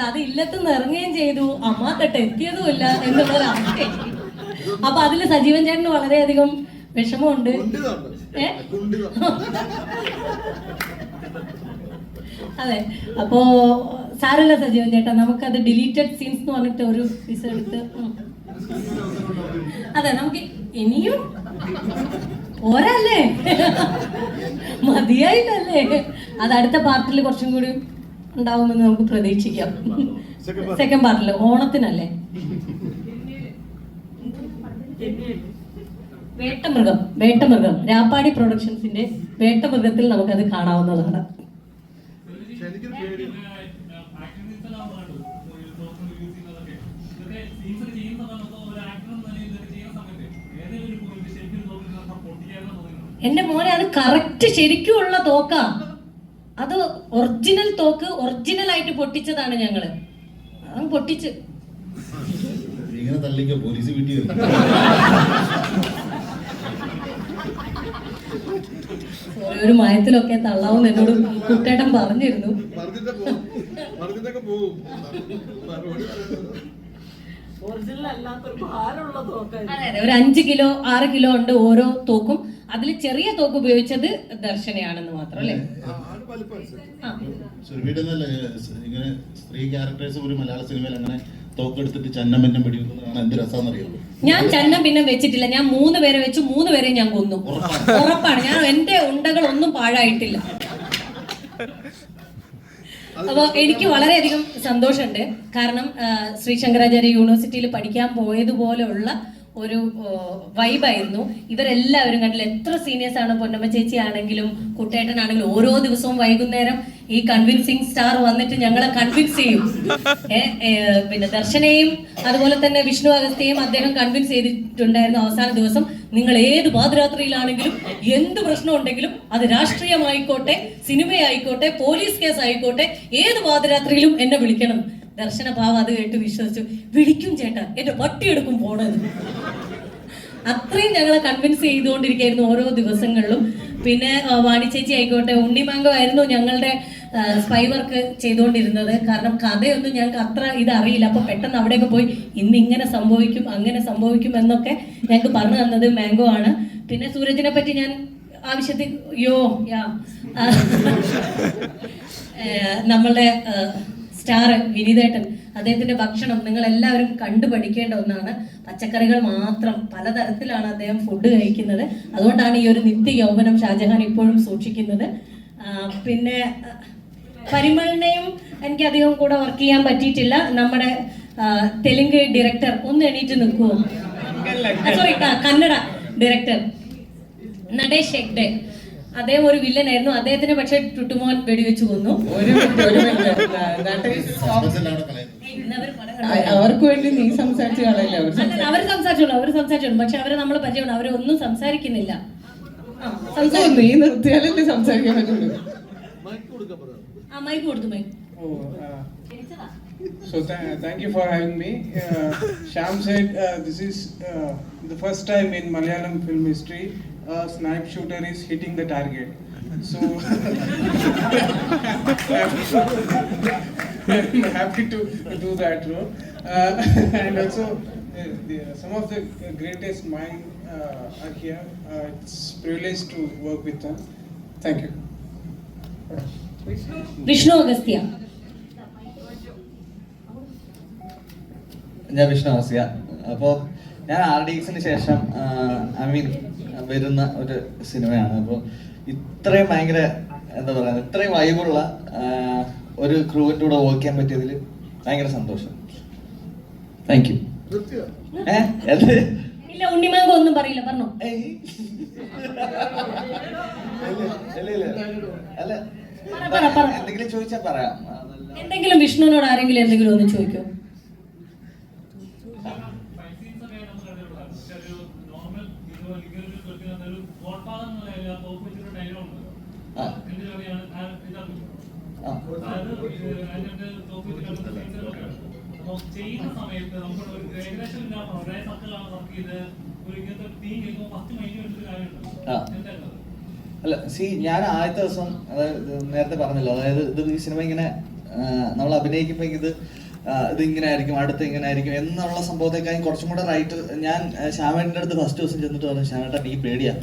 അത് ഇല്ലത്തുനിന്ന് ഇറങ്ങുകയും ചെയ്തു, അമ്മാക്കട്ട് എത്തിയതുമില്ല എന്നുള്ളൊരവസ്ഥ. അപ്പൊ അതില് സജീവൻ ചേട്ടന് വളരെയധികം വിഷമമുണ്ട്. അതെ, അപ്പോ സാരല്ല സജീവൻ ചേട്ടാ, നമുക്കത് ഡിലീറ്റഡ് സീൻസ് എന്ന് പറഞ്ഞിട്ട് ഒരു പീസ് എടുത്ത്, അതെ നമുക്ക് ഇനിയും ഓരല്ലേ മതിയായിട്ടല്ലേ, അത് അടുത്ത പാർട്ടിൽ കുറച്ചും കൂടി ഉണ്ടാവുമെന്ന് നമുക്ക് പ്രതീക്ഷിക്കാം. സെക്കൻഡ് പാർട്ടില് ഓണത്തിനല്ലേ. വേട്ടമൃഗം രാപ്പാടി പ്രൊഡക്ഷൻസിന്റെ വേട്ടമൃഗത്തിൽ നമുക്കത് കാണാവുന്നതാണ്. എന്റെ മോനെ, അത് കറക്റ്റ് ശരിക്കുമുള്ള തോക്കാ. അത് ഒറിജിനൽ തോക്ക്, ഒറിജിനൽ ആയിട്ട് പൊട്ടിച്ചതാണ് ഞങ്ങള്. അത് പൊട്ടിച്ച് പോലീസ് വീട്ടിൽ ഒരു മയത്തിലൊക്കെ തള്ളാവുന്ന എന്നോട് കുട്ടേട്ടൻ പറഞ്ഞിരുന്നു. ഒറിജിനൽ അല്ലാത്തൊരു ഭാരമുള്ള തോക്കായിരുന്നു. അതെ അതെ, ഒരു 5 കിലോ 6 കിലോ ഉണ്ട് ഓരോ തോക്കും. അതിൽ ചെറിയ തോക്ക് ഉപയോഗിച്ചത് ദർശനയാണെന്ന് മാത്രം അല്ലേ? സുരഭിയുടെ ഇങ്ങനെ സ്ത്രീ ക്യാരക്ടേഴ്സ് ഒരു മലയാള സിനിമയിൽ അങ്ങനെ തോക്കെടുത്തിട്ട് ചന്നം പിന്നെ വെടിവെക്കുന്നത് കാണാൻ എന്ത് രസമാണെന്നറിയാമോ? ഞാൻ ചന്നം പിന്നെ വെച്ചിട്ടില്ല. ഞാൻ 3 പേരെ വെച്ചു, 3 പേരെ ഞാൻ കൊന്നു. ഉറപ്പാണ്. ഞാൻ എന്റെ ഉണ്ടകൾ ഒന്നും പാഴായിട്ടില്ല. അപ്പോൾ എനിക്ക് വളരെയധികം സന്തോഷമുണ്ട്. കാരണം ശ്രീ ശങ്കരാചാര്യ യൂണിവേഴ്സിറ്റിയിൽ പഠിക്കാൻ പോയതുപോലെയുള്ള ഒരു വൈബായിരുന്നു. ഇവരെല്ലാവരും കണ്ടില്ല, എത്ര സീനിയേഴ്സ് ആണ്. പൊന്നമ്മ ചേച്ചി ആണെങ്കിലും കുട്ടേട്ടനാണെങ്കിലും ഓരോ ദിവസവും വൈകുന്നേരം ഈ കൺവിൻസിങ് സ്റ്റാർ വന്നിട്ട് ഞങ്ങളെ കൺവിൻസ് ചെയ്യും. പിന്നെ ദർശനയും അതുപോലെ തന്നെ വിഷ്ണു അഗസ്ത്യയും അദ്ദേഹം കൺവിൻസ് ചെയ്തിട്ടുണ്ടായിരുന്നു. അവസാന ദിവസം നിങ്ങൾ ഏത് പാതിരാത്രിയിലാണെങ്കിലും എന്ത് പ്രശ്നം ഉണ്ടെങ്കിലും അത് രാഷ്ട്രീയമായിക്കോട്ടെ, സിനിമയായിക്കോട്ടെ, പോലീസ് കേസ് ആയിക്കോട്ടെ, ഏത് പാതിരാത്രിയിലും എന്നെ വിളിക്കണം. ദർശന ഭാവം അത് കേട്ട് വിശ്വസിച്ചു. വിളിക്കും ചേട്ടാ, എന്റെ വട്ടിയെടുക്കും പോണത്. അത്രയും ഞങ്ങളെ കൺവിൻസ് ചെയ്തുകൊണ്ടിരിക്കുകയായിരുന്നു ഓരോ ദിവസങ്ങളിലും. പിന്നെ വാണി ചേച്ചി ആയിക്കോട്ടെ, ഉണ്ണിമാങ്കോ ആയിരുന്നു ഞങ്ങളുടെ സ്പൈ വർക്ക് ചെയ്തുകൊണ്ടിരുന്നത്. കാരണം കഥയൊന്നും ഞങ്ങൾക്ക് അത്ര ഇതറിയില്ല. അപ്പൊ പെട്ടെന്ന് അവിടെയൊക്കെ പോയി ഇന്ന് ഇങ്ങനെ സംഭവിക്കും അങ്ങനെ സംഭവിക്കും എന്നൊക്കെ ഞങ്ങൾക്ക് പറഞ്ഞു തന്നത് മാംഗോ ആണ്. പിന്നെ സൂരജിനെ പറ്റി ഞാൻ ആവശ്യത്തിൽ നമ്മളുടെ സ്റ്റാർ വിനീതേട്ടൻ, അദ്ദേഹത്തിന്റെ ഭക്ഷണം നിങ്ങൾ എല്ലാവരും കണ്ടു പഠിക്കേണ്ട ഒന്നാണ്. പച്ചക്കറികൾ മാത്രം, പലതരത്തിലാണ് അദ്ദേഹം ഫുഡ് കഴിക്കുന്നത്. അതുകൊണ്ടാണ് ഈ ഒരു നിത്യ യൗവനം ഷാജഹാൻ ഇപ്പോഴും സൂക്ഷിക്കുന്നത്. പിന്നെ പരിമളിനെയും എനിക്ക് അധികം കൂടെ വർക്ക് ചെയ്യാൻ പറ്റിയിട്ടില്ല. നമ്മുടെ തെലുങ്ക് ഡയറക്ടർ ഒന്ന് എണീറ്റ് നിൽക്കുമോ? Sorry, Kannada director Natesh Hegde. അദ്ദേഹം ഒരു വില്ലനായിരുന്നു. അദ്ദേഹത്തിന് പക്ഷെ ടുട്ടുമോൻ വെടിവെച്ച് കൊന്നു. അവർക്ക് വേണ്ടി നീ സംസാരിച്ചു കളയില്ല. അവർ സംസാരിച്ചോളൂ. പക്ഷെ അവരെ നമ്മൾ പരിചയമാണ്. അവരെ ഒന്നും സംസാരിക്കുന്നില്ല. നീ നിർത്തിയാലല്ലേ സംസാരിക്കാൻ പറ്റുള്ളൂ. മൈക്ക് കൊടുത്തു. Mic. So thank you for having me. Sham said this is the first time in Malayalam film history a snipe shooter is hitting the target. So I'm happy to do that role. And also some of the greatest minds are here. It's privilege to work with them. Thank you. Vishnu Agasthya. ഞാൻ വിഷ്ണു അഗസ്ത്യ. അപ്പോൾ ഞാൻ RDXന് ശേഷം വരുന്ന ഒരു സിനിമയാണ്. അപ്പോൾ ഇത്രയും ഭയങ്കര എന്താ പറയുക, ഇത്രയും വൈബുള്ള ഒരു ക്രൂവിൻ്റെ കൂടെ വർക്ക് ചെയ്യാൻ പറ്റിയതിൽ ഭയങ്കര സന്തോഷം. Thank you. ഇല്ല, ഉണ്ണിമാങ്കോ ഒന്നും പറയില്ല, പറഞ്ഞോ. അല്ല, എന്തെങ്കിലും ചോദിച്ചാൽ പറയാം. എന്തെങ്കിലും വിഷ്ണുവിനോട് ആരെങ്കിലും എന്തെങ്കിലും ഒന്ന് ചോദിക്കോ? ചെയ്യുന്ന സമയത്ത് നമുക്ക് ഏകദേശം ഒരേ സർക്കിളാണ് വർക്ക് ചെയ്ത് ഒരു ഇങ്ങനത്തെ തീം കേൾക്കുമ്പോൾ ഫസ്റ്റ് മൈൻഡ് എടുത്തൊരു കാര്യമുണ്ട്. എന്തായിരുന്നു? അല്ല, ഞാൻ ആദ്യത്തെ ദിവസം, അതായത് നേരത്തെ പറഞ്ഞല്ലോ, അതായത് ഇത് ഈ സിനിമ ഇങ്ങനെ നമ്മൾ അഭിനയിക്കുമ്പോൾ ഇതിങ്ങനെ ആയിരിക്കും, അടുത്ത് ഇങ്ങനെ ആയിരിക്കും എന്നുള്ള സംഭവത്തെക്കാളും കുറച്ചും കൂടെ റൈറ്റ്. ഞാൻ ശ്യാമേട്ടൻ്റെ അടുത്ത് ഫസ്റ്റ് ദിവസം ചെന്നിട്ട് പറഞ്ഞു, ശ്യാമേട്ടൻ ഈ പേടിയാ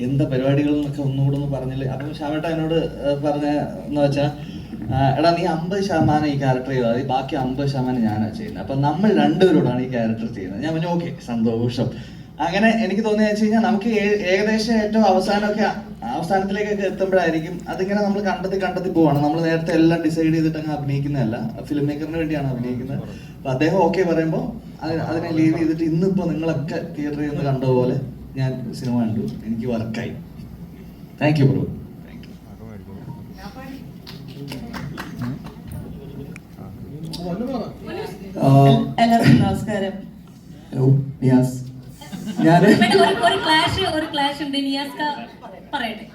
എന്താ പരിപാടികൾ എന്നൊക്കെ ഒന്നുകൂടെ ഒന്ന് പറഞ്ഞില്ലേ. അപ്പം ശ്യാമേട്ടൻ എന്നോട് പറഞ്ഞെന്ന് വെച്ചാൽ, എടാ നീ 50% ഈ ക്യാരക്ടർ ചെയ്താൽ മതി, ബാക്കി 50% ഞാനാണ് ചെയ്യുന്നത്. അപ്പം നമ്മൾ രണ്ടുപേരോടാണ് ഈ ക്യാരക്ടർ ചെയ്യുന്നത്. ഞാൻ പറഞ്ഞു ഓക്കെ, സന്തോഷം. അങ്ങനെ എനിക്ക് തോന്നിയെന്ന് വെച്ച് കഴിഞ്ഞാൽ നമുക്ക് ഏകദേശം ഏറ്റവും അവസാനത്തിലേക്കൊക്കെ എത്തുമ്പോഴായിരിക്കും അതിങ്ങനെ നമ്മൾ കണ്ടെത്തി പോവാണ്. നമ്മൾ നേരത്തെ എല്ലാം ഡിസൈഡ് ചെയ്തിട്ട് അങ്ങ് അഭിനയിക്കുന്നതല്ല, ഫിലിം മേക്കറിന് വേണ്ടിയാണ് അഭിനയിക്കുന്നത്. അപ്പം അദ്ദേഹം ഓക്കെ പറയുമ്പോൾ അതിനെ ലീവ് ചെയ്തിട്ട് ഇന്നിപ്പോൾ നിങ്ങളൊക്കെ തിയേറ്ററിൽ നിന്ന് കണ്ട പോലെ ഞാൻ സിനിമ കണ്ടു, എനിക്ക് വർക്കായി. Thank you bro. എല്ലാവർക്കും നമസ്കാരം. ഹലോ, നിയാസ്. ഒരു ക്ലാഷ് ഉണ്ട്. നിയാസ്ക പറയട്ടെ.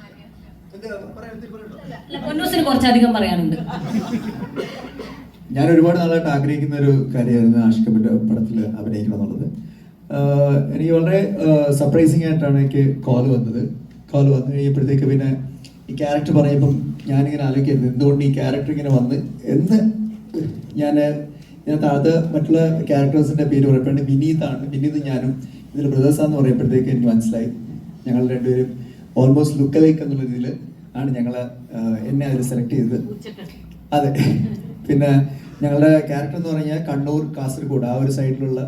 പൊന്നൂസിന് കുറച്ചധികം പറയാനുണ്ട്. ഞാൻ ഒരുപാട് നാളായിട്ട് ആഗ്രഹിക്കുന്ന ഒരു കാര്യമായിരുന്നു ആഷിഖ് പടത്തിൽ അഭിനയിക്കണം എന്നുള്ളത്. എനിക്ക് വളരെ സർപ്രൈസിങ് ആയിട്ടാണ് എനിക്ക് കോൾ വന്നു കഴിയുമ്പോഴത്തേക്ക് പിന്നെ ഈ ക്യാരക്ടർ പറയുമ്പം ഞാനിങ്ങനെ ആലോചിക്കരുത് എന്തുകൊണ്ട് ഈ ക്യാരക്ടർ ഇങ്ങനെ വന്ന് ഞാൻ താഴത്ത് മറ്റുള്ള ക്യാരക്ടേഴ്സിൻ്റെ പേര് പറയപ്പെടുന്നത് വിനീതാണ്. വിനീത് ഞാനും ഇതിൽ ബ്രദേഴ്സാന്ന് പറയുമ്പോഴത്തേക്ക് എനിക്ക് മനസ്സിലായി ഞങ്ങൾ രണ്ടുപേരും ഓൾമോസ്റ്റ് ലുക്ക് ലൈക്ക് എന്നുള്ള രീതിയിൽ ആണ് എന്നെ അതിൽ സെലക്ട് ചെയ്തത്. അതെ. പിന്നെ ഞങ്ങളുടെ ക്യാരക്ടർ എന്ന് പറഞ്ഞാൽ കണ്ണൂർ, കാസർഗോഡ് ആ ഒരു സൈഡിലുള്ള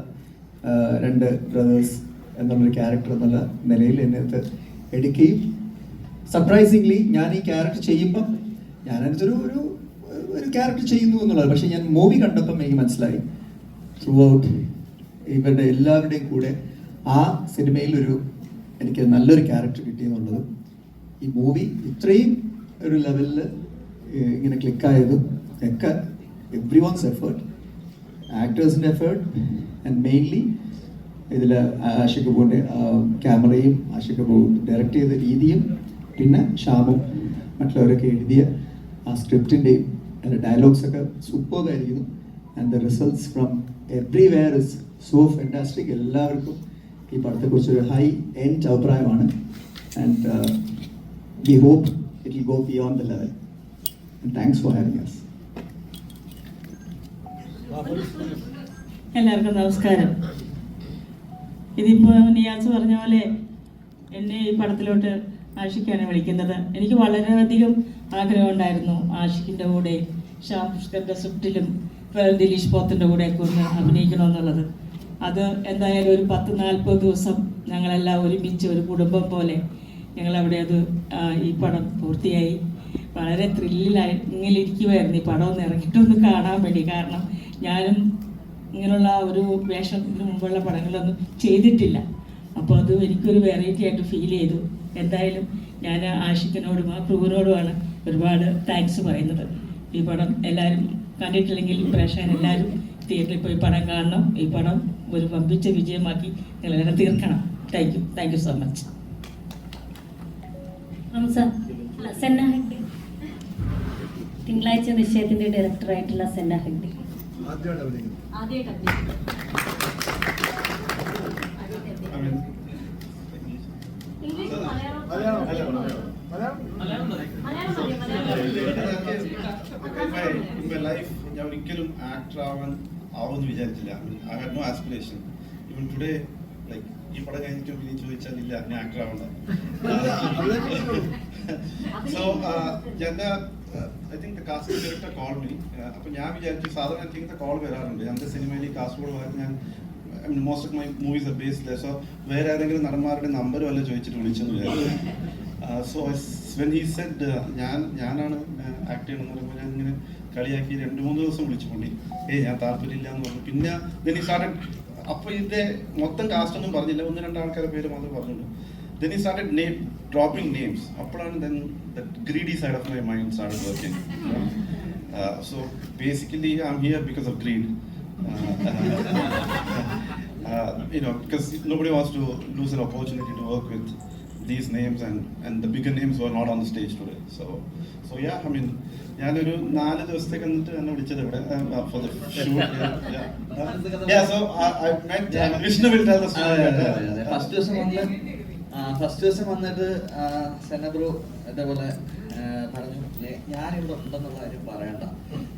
2 ബ്രദേഴ്സ് എന്നുള്ളൊരു ക്യാരക്ടർ എന്നുള്ള നിലയിൽ എന്നെ എടുക്കുകയും സർപ്രൈസിംഗ്ലി ഞാൻ ഈ ക്യാരക്ടർ ചെയ്യുമ്പം ഞാനതിനൊരു ഒരു ക്യാരക്ടർ ചെയ്യുന്നു എന്നുള്ളത്. പക്ഷേ ഞാൻ മൂവി കണ്ടപ്പം എനിക്ക് മനസ്സിലായി ത്രൂ ഔട്ട് ഇവരുടെ എല്ലാവരുടെയും കൂടെ ആ സിനിമയിൽ എനിക്ക് നല്ലൊരു ക്യാരക്ടർ കിട്ടിയെന്നുള്ളത്. ഈ മൂവി ഇത്രയും ഒരു ലെവലിൽ ഇങ്ങനെ ക്ലിക്കായതും ഒക്കെ എവ്രി വൺസ് എഫേർട്ട്, ആക്ടേഴ്സിൻ്റെ എഫേർട്ട് ആൻഡ് മെയിൻലി ഇതിൽ ആഷിഖ് കപൂറിൻ്റെ ക്യാമറയും ആഷിഖ് കപൂർ ഡയറക്റ്റ് ചെയ്ത രീതിയും പിന്നെ ഷ്യാമും മറ്റുള്ളവരൊക്കെ എഴുതിയ ആ സ്ക്രിപ്റ്റിൻ്റെയും അതിൻ്റെ ഡയലോഗ്സൊക്കെ സൂപ്പറായിരിക്കുന്നു. And the results from everywhere is so fantastic. എല്ലാവർക്കും ഈ പടത്തെക്കുറിച്ചൊരു ഹൈ എൻഡ് അഭിപ്രായമാണ്. And we hope it will go beyond the level. And thanks for having us. എല്ലാവർക്കും നമസ്കാരം. ഇതിപ്പോൾ നിയാസ് പറഞ്ഞ പോലെ എന്നെ ഈ പടത്തിലോട്ട് ആഷിഖാണ് വിളിക്കുന്നത്. എനിക്ക് വളരെയധികം ആഗ്രഹമുണ്ടായിരുന്നു ആഷിഖിൻ്റെ കൂടെ ശ്യാം പുഷ്കറിൻ്റെ സ്ക്രിപ്റ്റിലും ദിലീഷ് പോത്തിൻ്റെ കൂടെയൊക്കെ ഒന്ന് അഭിനയിക്കണമെന്നുള്ളത്. അത് എന്തായാലും ഒരു 10-40 ദിവസം ഞങ്ങളെല്ലാം ഒരുമിച്ച് ഒരു കുടുംബം പോലെ ഞങ്ങളവിടെ ഈ പടം പൂർത്തിയായി. വളരെ ത്രില്ലിലായി ഇങ്ങനെ ഇരിക്കുമായിരുന്നു ഈ പടം ഒന്ന് ഇറങ്ങിയിട്ടൊന്ന് കാണാൻ വേണ്ടി. കാരണം ഞാനും ഇങ്ങനെയുള്ള ഒരു വേഷം ഇതിനു മുമ്പുള്ള പടങ്ങളൊന്നും ചെയ്തിട്ടില്ല. അപ്പോൾ അത് എനിക്കൊരു വെറൈറ്റി ആയിട്ട് ഫീൽ ചെയ്തു. എന്തായാലും ഞാൻ ആഷിഖിനോടും ആ ക്രൂവിനോടുമാണ് ഒരുപാട് താങ്ക്സ് പറയുന്നത്. ഈ പടം എല്ലാവരും കണ്ടിട്ടില്ലെങ്കിൽ പ്രേക്ഷകൻ എല്ലാവരും തിയേറ്ററിൽ പോയി പടം കാണണം. ഈ പടം ഒരു വമ്പിച്ച വിജയമാക്കി നിങ്ങളെല്ലാം തീർക്കണം. Thank you so much. Senna Hegde, തിങ്കളാഴ്ച നിശ്ചയത്തിന്റെ ഡയറക്ടറായിട്ടുള്ള സെന്ന ഹെഗ്ഡെ ഞാൻ ഒരിക്കലും ആക്ടർ ആവുമെന്ന് വിചാരിച്ചില്ല. I had no aspiration. Even today like ഈ പടം കഴിഞ്ഞിട്ട് ഇനി ചോദിച്ചാൽ ഇല്ല ഞാൻ ആക്ടർ ആവണ്ട. So I think the casting director called me. അപ്പോൾ ഞാൻ വിചാരിച്ചു സാധാരണ ഇങ്ങനത്തെ കോൾ വരാറുണ്ട്. ഞങ്ങളുടെ സിനിമയിൽ ഈ കാസർഗോഡ് ഭാഗത്ത് ഞാൻ most of my movies are based there. So വേറെ ഏതെങ്കിലും നടന്മാരുടെ നമ്പർ വല്ല ചോദിച്ചിട്ട് വിളിച്ചെന്ന് വിചാരിച്ചു. സോ വെൻ ഹി സെഡ് ഞാനാണ് ആക്ട് ചെയ്യണമെന്ന് പറയുമ്പോൾ ഞാൻ ഇങ്ങനെ കളിയാക്കി 2-3 ദിവസം വിളിച്ചു കൊണ്ടി ഞാൻ താല്പര്യമില്ല എന്ന് പറഞ്ഞു. പിന്നെ then he started. അപ്പോൾ ഇതിൻ്റെ മൊത്തം കാസ്റ്റ് ഒന്നും പറഞ്ഞില്ല, 1-2 ആൾക്കാരുടെ പേര് മാത്രം പറഞ്ഞുള്ളൂ. Then he started dropping names. Then the greedy side of my mind started working. So basically, I'm here because of greed. Because nobody wants to lose an opportunity to work with these names and the bigger names who are not on the stage today. So yeah, I mean, ഞാനൊരു 4 ദിവസത്തേക്ക് എന്നിട്ട് എന്നെ വിളിച്ചത് ഇവിടെ for the shoot. Yeah, so I met Vishnu will tell the story. First ദിവസം വന്നിട്ട് Senna bro ഇതേപോലെ പറഞ്ഞു ഞാനിവിടെ ഉണ്ടെന്നുള്ള കാര്യം പറയണ്ട,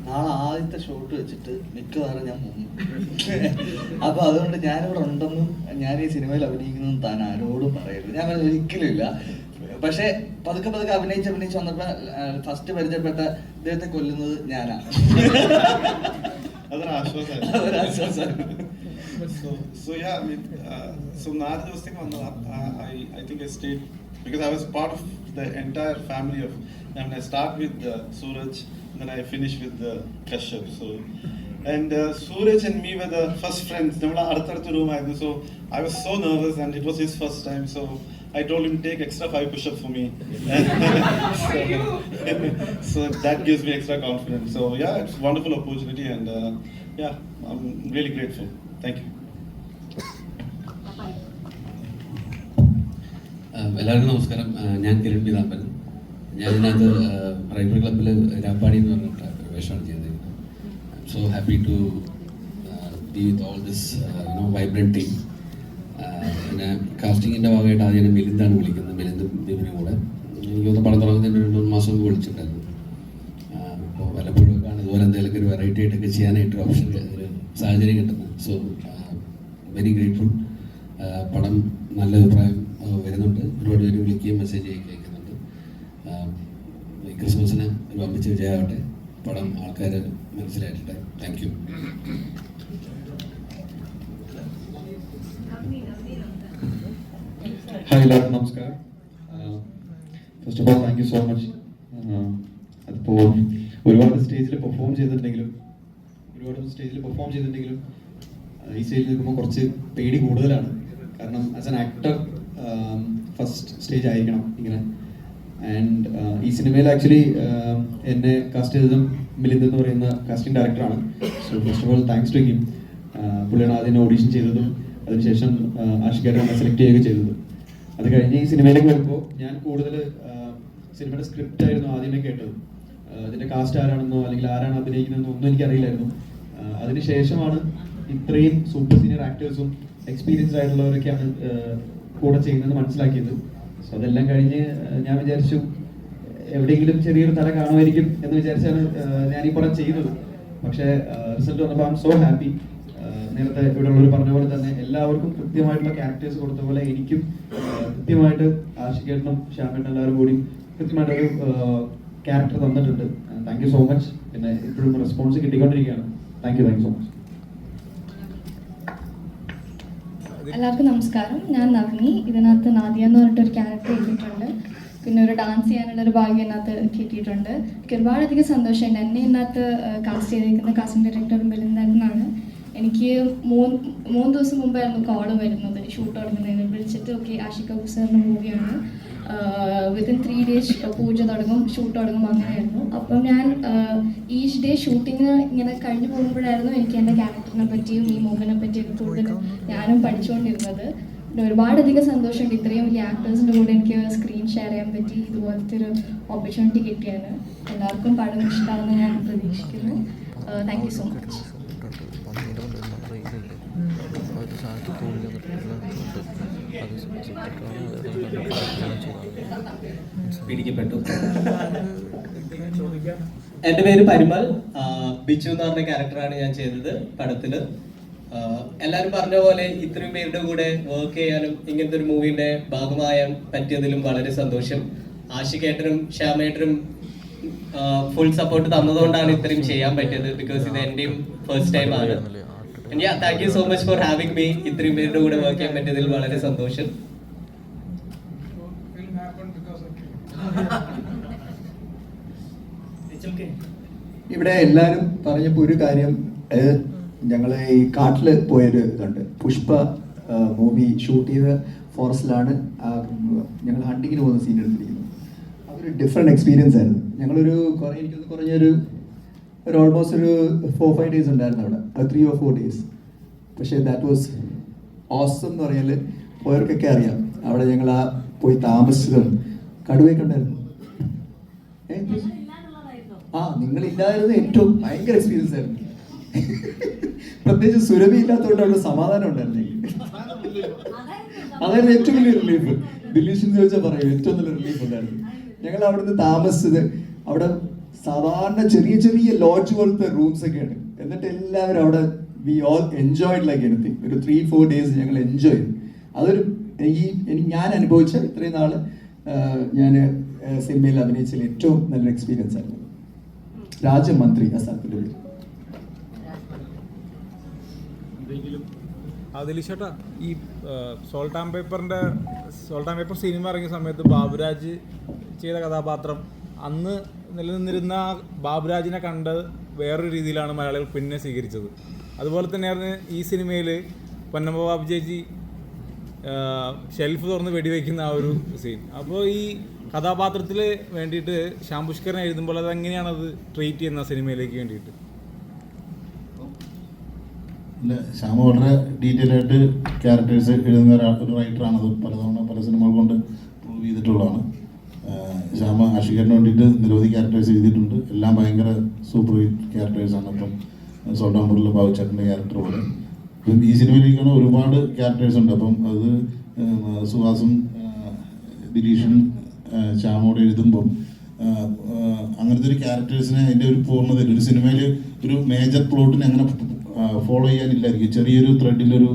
നാളെ ആദ്യത്തെ ഷോട്ട് വെച്ചിട്ട് മിക്കവാറും ഞാൻ മുങ്ങും. അപ്പൊ അതുകൊണ്ട് ഞാനിവിടെ ഉണ്ടെന്നും ഞാൻ ഈ സിനിമയിൽ അഭിനയിക്കുന്നതും താൻ ആരോടും പറയരുത്. ഞാൻ പറഞ്ഞത് ഒരിക്കലും ഇല്ല. പക്ഷെ പതുക്കെ അഭിനയിച്ച് വന്നപ്പോ ഫസ്റ്റ് പരിചയപ്പെട്ട ഇദ്ദേഹത്തെ കൊല്ലുന്നത് ഞാനാ. അതൊരാശ്വാസമാണ്. So yeah, I mean, so 4 ദിവസത്തേക്ക് വന്നതാ. I think I stayed because I was part of the entire family of. I mean, I start with Suraj, and then I finish with Kashyap. So, and Suraj and me were the first friends. നമ്മൾ അടുത്തടുത്ത room ആയിരുന്നു. So I was so nervous, and it was his first time. So I told him take extra 5 push-ups for me. So that gives me extra confidence. So yeah, it's a wonderful opportunity, and yeah, I'm really grateful. Thank you. എല്ലാവർക്കും നമസ്കാരം. ഞാൻ കിരൺ പീതാംബരൻ. ഞാൻ ഇതിനകത്ത് rifle ക്ലബ്ബിൽ രാപ്പാടി എന്ന് പറഞ്ഞിട്ട് വേഷമാണ് ചെയ്തത്. So happy to be with all this vibrant team. പിന്നെ കാസ്റ്റിങ്ങിൻ്റെ ഭാഗമായിട്ട് ആദ്യം മിലിന്ദാണ് വിളിക്കുന്നത്. മിലിന്ദും ദീപിനും കൂടെ എനിക്കൊന്ന് പടം തുടങ്ങുന്നതിന് 2-3 മാസം മുമ്പ് വിളിച്ചിട്ടുണ്ടായിരുന്നു. അപ്പോൾ വല്ലപ്പോഴൊക്കെയാണ് ഇതുപോലെ എന്തെങ്കിലുമൊക്കെ ഒരു വെറൈറ്റി ആയിട്ടൊക്കെ ചെയ്യാനായിട്ടൊരു ഓപ്ഷൻ ഒരു സാഹചര്യം കിട്ടുന്നത്. So very grateful. പടം നല്ല അഭിപ്രായം വരുന്നുണ്ട്. ഒരുപാട് പേര് വിളിക്കുകയും മെസ്സേജ് അയക്കുന്നുണ്ട്. ക്രിസ്മസിന് ഒരു വമ്പിച്ച വിജയമാവട്ടെ. പടം ആൾക്കാർ മനസ്സിലായിട്ടെ. Thank you. ഹായ് എല്ലാവർക്കും നമസ്കാരം. First of all thank you so much. അതിപ്പോൾ ഒരുപാട് സ്റ്റേജിൽ പെർഫോം ചെയ്തിട്ടുണ്ടെങ്കിലും ഈ സ്റ്റേജിൽ നിൽക്കുമ്പോൾ കുറച്ച് പേടി കൂടുതലാണ്. കാരണം as an actor first stage ആയിരിക്കണം ഇങ്ങനെ. ആൻഡ് ഈ സിനിമയിൽ ആക്ച്വലി എന്നെ കാസ്റ്റ് ചെയ്തതും മിലിന്ദ് എന്ന് പറയുന്ന കാസ്റ്റിംഗ് ഡയറക്ടറാണ്. So first of all thanks to him. പുള്ളിയാണ് ആദ്യം ഓഡീഷൻ ചെയ്തതും അതിനുശേഷം ആഷിഖേട്ടൻ എന്നെ സെലക്ട് ചെയ്യുകയും ചെയ്തത്. അത് കഴിഞ്ഞ് ഈ സിനിമയിലേക്ക് വരുമ്പോൾ ഞാൻ കൂടുതൽ സിനിമയുടെ സ്ക്രിപ്റ്റ് ആയിരുന്നു ആദ്യമേ കേട്ടത്. ഇതിൻ്റെ കാസ്റ്റ് ആരാണെന്നോ അല്ലെങ്കിൽ ആരാണ് അഭിനയിക്കുന്നതെന്നോ ഒന്നും എനിക്കറിയില്ലായിരുന്നു. അതിനുശേഷമാണ് ഇത്രയും സൂപ്പർ സീനിയർ ആക്ടേഴ്സും എക്സ്പീരിയൻസ്ഡ് ആയിട്ടുള്ളവരൊക്കെയാണ് കൂടെ ചെയ്യുന്നത് മനസ്സിലാക്കിയത്. സോ അതെല്ലാം കഴിഞ്ഞ് ഞാൻ വിചാരിച്ചു എവിടെയെങ്കിലും ചെറിയൊരു തല കാണുമായിരിക്കും എന്ന് വിചാരിച്ചാണ് ഞാൻ ഈ പടം ചെയ്യുന്നത്. പക്ഷേ റിസൾട്ട് വന്നപ്പോൾ ഐ എം സോ ഹാപ്പി. നേരത്തെ ഇവിടെ ഉള്ളവർ പറഞ്ഞ പോലെ തന്നെ എല്ലാവർക്കും കൃത്യമായിട്ടുള്ള ക്യാരക്ടേഴ്സ് കൊടുത്ത പോലെ എനിക്കും കൃത്യമായിട്ട് ആഷിഖേട്ടനും ശ്യാമേട്ടനും എല്ലാവരും കൂടി കൃത്യമായിട്ടൊരു ക്യാരക്ടർ തന്നിട്ടുണ്ട്. Thank you so much. പിന്നെ ഇപ്പോഴും റെസ്പോൺസ് കിട്ടിക്കൊണ്ടിരിക്കുകയാണ്. Thank you so much. എല്ലാവർക്കും നമസ്കാരം. ഞാൻ നവനി. ഇതിനകത്ത് നാദിയ എന്ന് പറഞ്ഞിട്ടൊരു ക്യാരക്ടർ എഴുതിയിട്ടുണ്ട്. പിന്നെ ഒരു ഡാൻസ് ചെയ്യാനുള്ളൊരു ഭാഗ്യം ഇതിനകത്ത് കിട്ടിയിട്ടുണ്ട്. എനിക്ക് ഒരുപാടധികം സന്തോഷമുണ്ട്. എന്നെ ഇതിനകത്ത് കാസ്റ്റ് ചെയ്തിരിക്കുന്ന കാസ്റ്റിംഗ് ഡയറക്ടർ മിലിന്ദാണ്. എനിക്ക് മൂന്ന് ദിവസം മുമ്പായിരുന്നു കോള് വരുന്നത് ഷൂട്ട് തുടങ്ങുന്നതിന്. വിളിച്ചിട്ട് ഓക്കെ ആഷിഖ് കപൂർ സാറിൻ്റെ മൂവിയാണ്, വിത്തിൻ 3 days പൂജ തുടങ്ങും, ഷൂട്ട് തുടങ്ങും, അങ്ങനെയായിരുന്നു. അപ്പം ഞാൻ ഈച്ച് ഡേ ഷൂട്ടിങ് ഇങ്ങനെ കഴിഞ്ഞു പോകുമ്പോഴായിരുന്നു എനിക്ക് എൻ്റെ ക്യാരക്ടറിനെ പറ്റിയും ഈ മൂവിനെ പറ്റിയൊക്കെ കൂടുതൽ ഞാനും പഠിച്ചുകൊണ്ടിരുന്നത്. പിന്നെ ഒരുപാടധികം സന്തോഷമുണ്ട് ഇത്രയും വലിയ ആക്ടേഴ്സിൻ്റെ കൂടെ എനിക്ക് സ്ക്രീൻ ഷെയർ ചെയ്യാൻ പറ്റി. ഇതുപോലത്തെ ഒരു ഓപ്പർച്യൂണിറ്റി കിട്ടിയാണ്. എല്ലാവർക്കും പടം ഇഷ്ടമാണെന്ന് ഞാൻ പ്രതീക്ഷിക്കുന്നു. Thank you so much. പിടിക്കപ്പെട്ടു. എൻ്റെ പേര് പരിമൽ. ബിച്ചു എന്ന് പറഞ്ഞ ക്യാരക്ടറാണ് ഞാൻ ചെയ്തത് പടത്തില്. എല്ലാവരും പറഞ്ഞ പോലെ ഇത്രയും പേരുടെ കൂടെ വർക്ക് ചെയ്യാനും ഇങ്ങനത്തെ ഒരു മൂവിന്റെ ഭാഗമായാൻ പറ്റിയതിലും വളരെ സന്തോഷം. ആഷിഖേട്ടനും ശ്യാമേട്ടനും ഫുൾ സപ്പോർട്ട് തന്നതുകൊണ്ടാണ് ഇത്രയും ചെയ്യാൻ പറ്റിയത്. ബിക്കോസ് ഇത് എൻ്റെയും ഫസ്റ്റ് ടൈം ആണ്. Thank you so much for having me. ഇത്രയും പേരുടെ കൂടെ വർക്ക് ചെയ്യാൻ പറ്റിയതിൽ വളരെ സന്തോഷം. ഇവിടെ എല്ലാവരും പറഞ്ഞപ്പോൾ ഒരു കാര്യം, ഞങ്ങൾ ഈ കാട്ടിൽ പോയൊരു ഇതുണ്ട്. പുഷ്പ മൂവി ഷൂട്ട് ചെയ്ത ഫോറസ്റ്റിലാണ് ഞങ്ങൾ ഹണ്ടിങ്ങിന് പോകുന്ന സീൻ എടുത്തിരിക്കുന്നത്. അതൊരു ഡിഫറെൻറ്റ് എക്സ്പീരിയൻസ് ആയിരുന്നു. ഞങ്ങളൊരു എനിക്കൊന്ന് കുറഞ്ഞൊരു ഓൾമോസ്റ്റ് ഒരു 4-5 days ഉണ്ടായിരുന്നു അവിടെ, 3 or 4 days. പക്ഷേ ദാറ്റ് വാസ് ഓസം എന്ന് പറഞ്ഞാൽ പോയവർക്കൊക്കെ അറിയാം. അവിടെ ഞങ്ങൾ പോയി താമസിച്ചതും കടുവയൊക്കെ ഉണ്ടായിരുന്നു. നിങ്ങളില്ലായിരുന്നു ഏറ്റവും ഭയങ്കര എക്സ്പീരിയൻസ് ആയിരുന്നു. പ്രത്യേകിച്ച് സുരഭി ഇല്ലാത്തതുകൊണ്ട് അവിടെ സമാധാനം ഉണ്ടായിരുന്നു. അതായിരുന്നു ഏറ്റവും വലിയ റിലീഫ്. ദിലീഷ് എന്ന് ചോദിച്ചാൽ പറയും ഏറ്റവും നല്ല റിലീഫ് ഉണ്ടായിരുന്നു. ഞങ്ങൾ അവിടുന്ന് താമസിച്ചത് അവിടെ സാധാരണ ചെറിയ ചെറിയ ലോഡ്ജ് പോലത്തെ റൂംസ് ഒക്കെയാണ്. എന്നിട്ട് എല്ലാവരും അവിടെ we all enjoyed like anything. ഒരു 3-4 days ഞങ്ങൾ എൻജോയ് ചെയ്തു. അതൊരു ഞാൻ അനുഭവിച്ച ഇത്രയും നാള് ഞാൻ സിനിമയിൽ അഭിനയിച്ചതിൽ ഏറ്റവും നല്ലൊരു എക്സ്പീരിയൻസ് ആയിരുന്നു. രാജമന്ത്രി ആ സ്ഥലത്തിൻ്റെ പേര്. ദിലീഷേട്ടാ, ഈ സോൾട്ട് ആൻഡ് പേപ്പർ സിനിമ ഇറങ്ങിയ സമയത്ത് ബാബുരാജ് ചെയ്ത കഥാപാത്രം അന്ന് നിലനിന്നിരുന്ന ബാബുരാജിനെ കണ്ട് വേറൊരു രീതിയിലാണ് മലയാളികൾ പിന്നെ സ്വീകരിച്ചത്. അതുപോലെ തന്നെയായിരുന്നു ഈ സിനിമയിൽ പൊന്നമ്മ ബാബു ചേച്ചി ഷെൽഫ് തുറന്ന് വെടിവെക്കുന്ന ആ ഒരു സീൻ. അപ്പോൾ ഈ കഥാപാത്രത്തിൽ വേണ്ടിയിട്ട് ശ്യാം പുഷ്കരൻ എഴുതുമ്പോൾ അത് എങ്ങനെയാണത് ട്രീറ്റ് ചെയ്യുന്ന സിനിമയിലേക്ക് വേണ്ടിയിട്ട്? ശ്യാമ വളരെ ഡീറ്റെയിൽ ആയിട്ട് ക്യാരക്ടേഴ്സ് എഴുതുന്ന ഒരു റൈറ്ററാണത്. പലതവണ പല സിനിമകൾ കൊണ്ട് പ്രൂവ് ചെയ്തിട്ടുള്ളതാണ്. ശ്യാമ ആഷിഖേട്ടന് വേണ്ടിയിട്ട് നിരവധി ക്യാരക്ടേഴ്സ് എഴുതിയിട്ടുണ്ട്. എല്ലാം ഭയങ്കര സൂപ്പർ ഹിറ്റ് ക്യാരക്ടേഴ്സാണ്. അപ്പം സോൾട്ടാമ്പൂരിലെ ബാബുച്ചേട്ടൻ്റെ ക്യാരക്ടർ പോലെ ഇപ്പം ഈ സിനിമയിലേക്കാണ് ഒരുപാട് ക്യാരക്ടേഴ്സ് ഉണ്ട്. അപ്പം അത് സുഹാസും ദിലീഷും ശ്യാമോടെ എഴുതുമ്പം അങ്ങനത്തെ ഒരു ക്യാരക്ടേഴ്സിനെ അതിൻ്റെ ഒരു പൂർണ്ണതയിൽ ഒരു സിനിമയിൽ ഒരു മേജർ പ്ലോട്ടിനെ അങ്ങനെ ഫോളോ ചെയ്യാനില്ലായിരിക്കും. ചെറിയൊരു ത്രെഡിലൊരു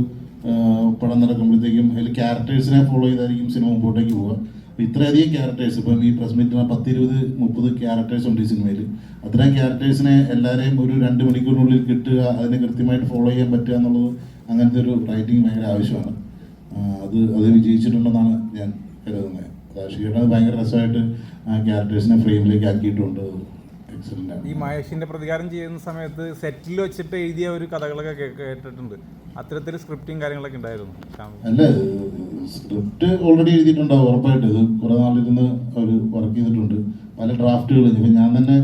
പടം നടക്കുമ്പോഴത്തേക്കും അതിൽ ക്യാരക്ടേഴ്സിനെ ഫോളോ ചെയ്തായിരിക്കും സിനിമ മുമ്പോട്ടേക്ക് പോവുക. അപ്പോൾ ഇത്രയധികം ക്യാരക്ടേഴ്സ്, ഇപ്പം ഈ പ്രസ് മീറ്റിന് 10-20-30 ക്യാരക്ടേഴ്സ് ഉണ്ട് ഈ സിനിമയിൽ. അത്രയും ക്യാരക്ടേഴ്സിനെ എല്ലാവരെയും ഒരു 2 മണിക്കൂറിനുള്ളിൽ കിട്ടുക, അതിനെ കൃത്യമായിട്ട് ഫോളോ ചെയ്യാൻ പറ്റുക എന്നുള്ളത് അങ്ങനത്തെ ഒരു റൈറ്റിംഗ് ഭയങ്കര ആവശ്യമാണ്. അത് വിജയിച്ചിട്ടുണ്ടെന്നാണ് ഞാൻ കരുതുന്നത്. ഷീയുടെ ഭയങ്കര രസമായിട്ട് ആ ക്യാരക്ടേഴ്സിനെ ഫ്രെയിമിലേക്ക് ആക്കിയിട്ടുണ്ട്. എക്സലൻ്റ് ആണ്. ഈ മഹേഷിന്റെ പ്രതികാരം ചെയ്യുന്ന സമയത്ത് സെറ്റിൽ വെച്ചിട്ട് എഴുതിയ ഒരു കഥകളൊക്കെ കേട്ടിട്ടുണ്ട്. അത്തരത്തിൽ സ്ക്രിപ്റ്റും കാര്യങ്ങളൊക്കെ ഉണ്ടായിരുന്നു. അല്ല, സ്ക്രിപ്റ്റ് ഓൾറെഡി എഴുതിയിട്ടുണ്ടാവും ഉറപ്പായിട്ട്. ഇത് കുറേ നാളിരുന്ന് അവർ വർക്ക് ചെയ്തിട്ടുണ്ട്. പല ഡ്രാഫ്റ്റുകൾ ഇപ്പം ഞാൻ തന്നെ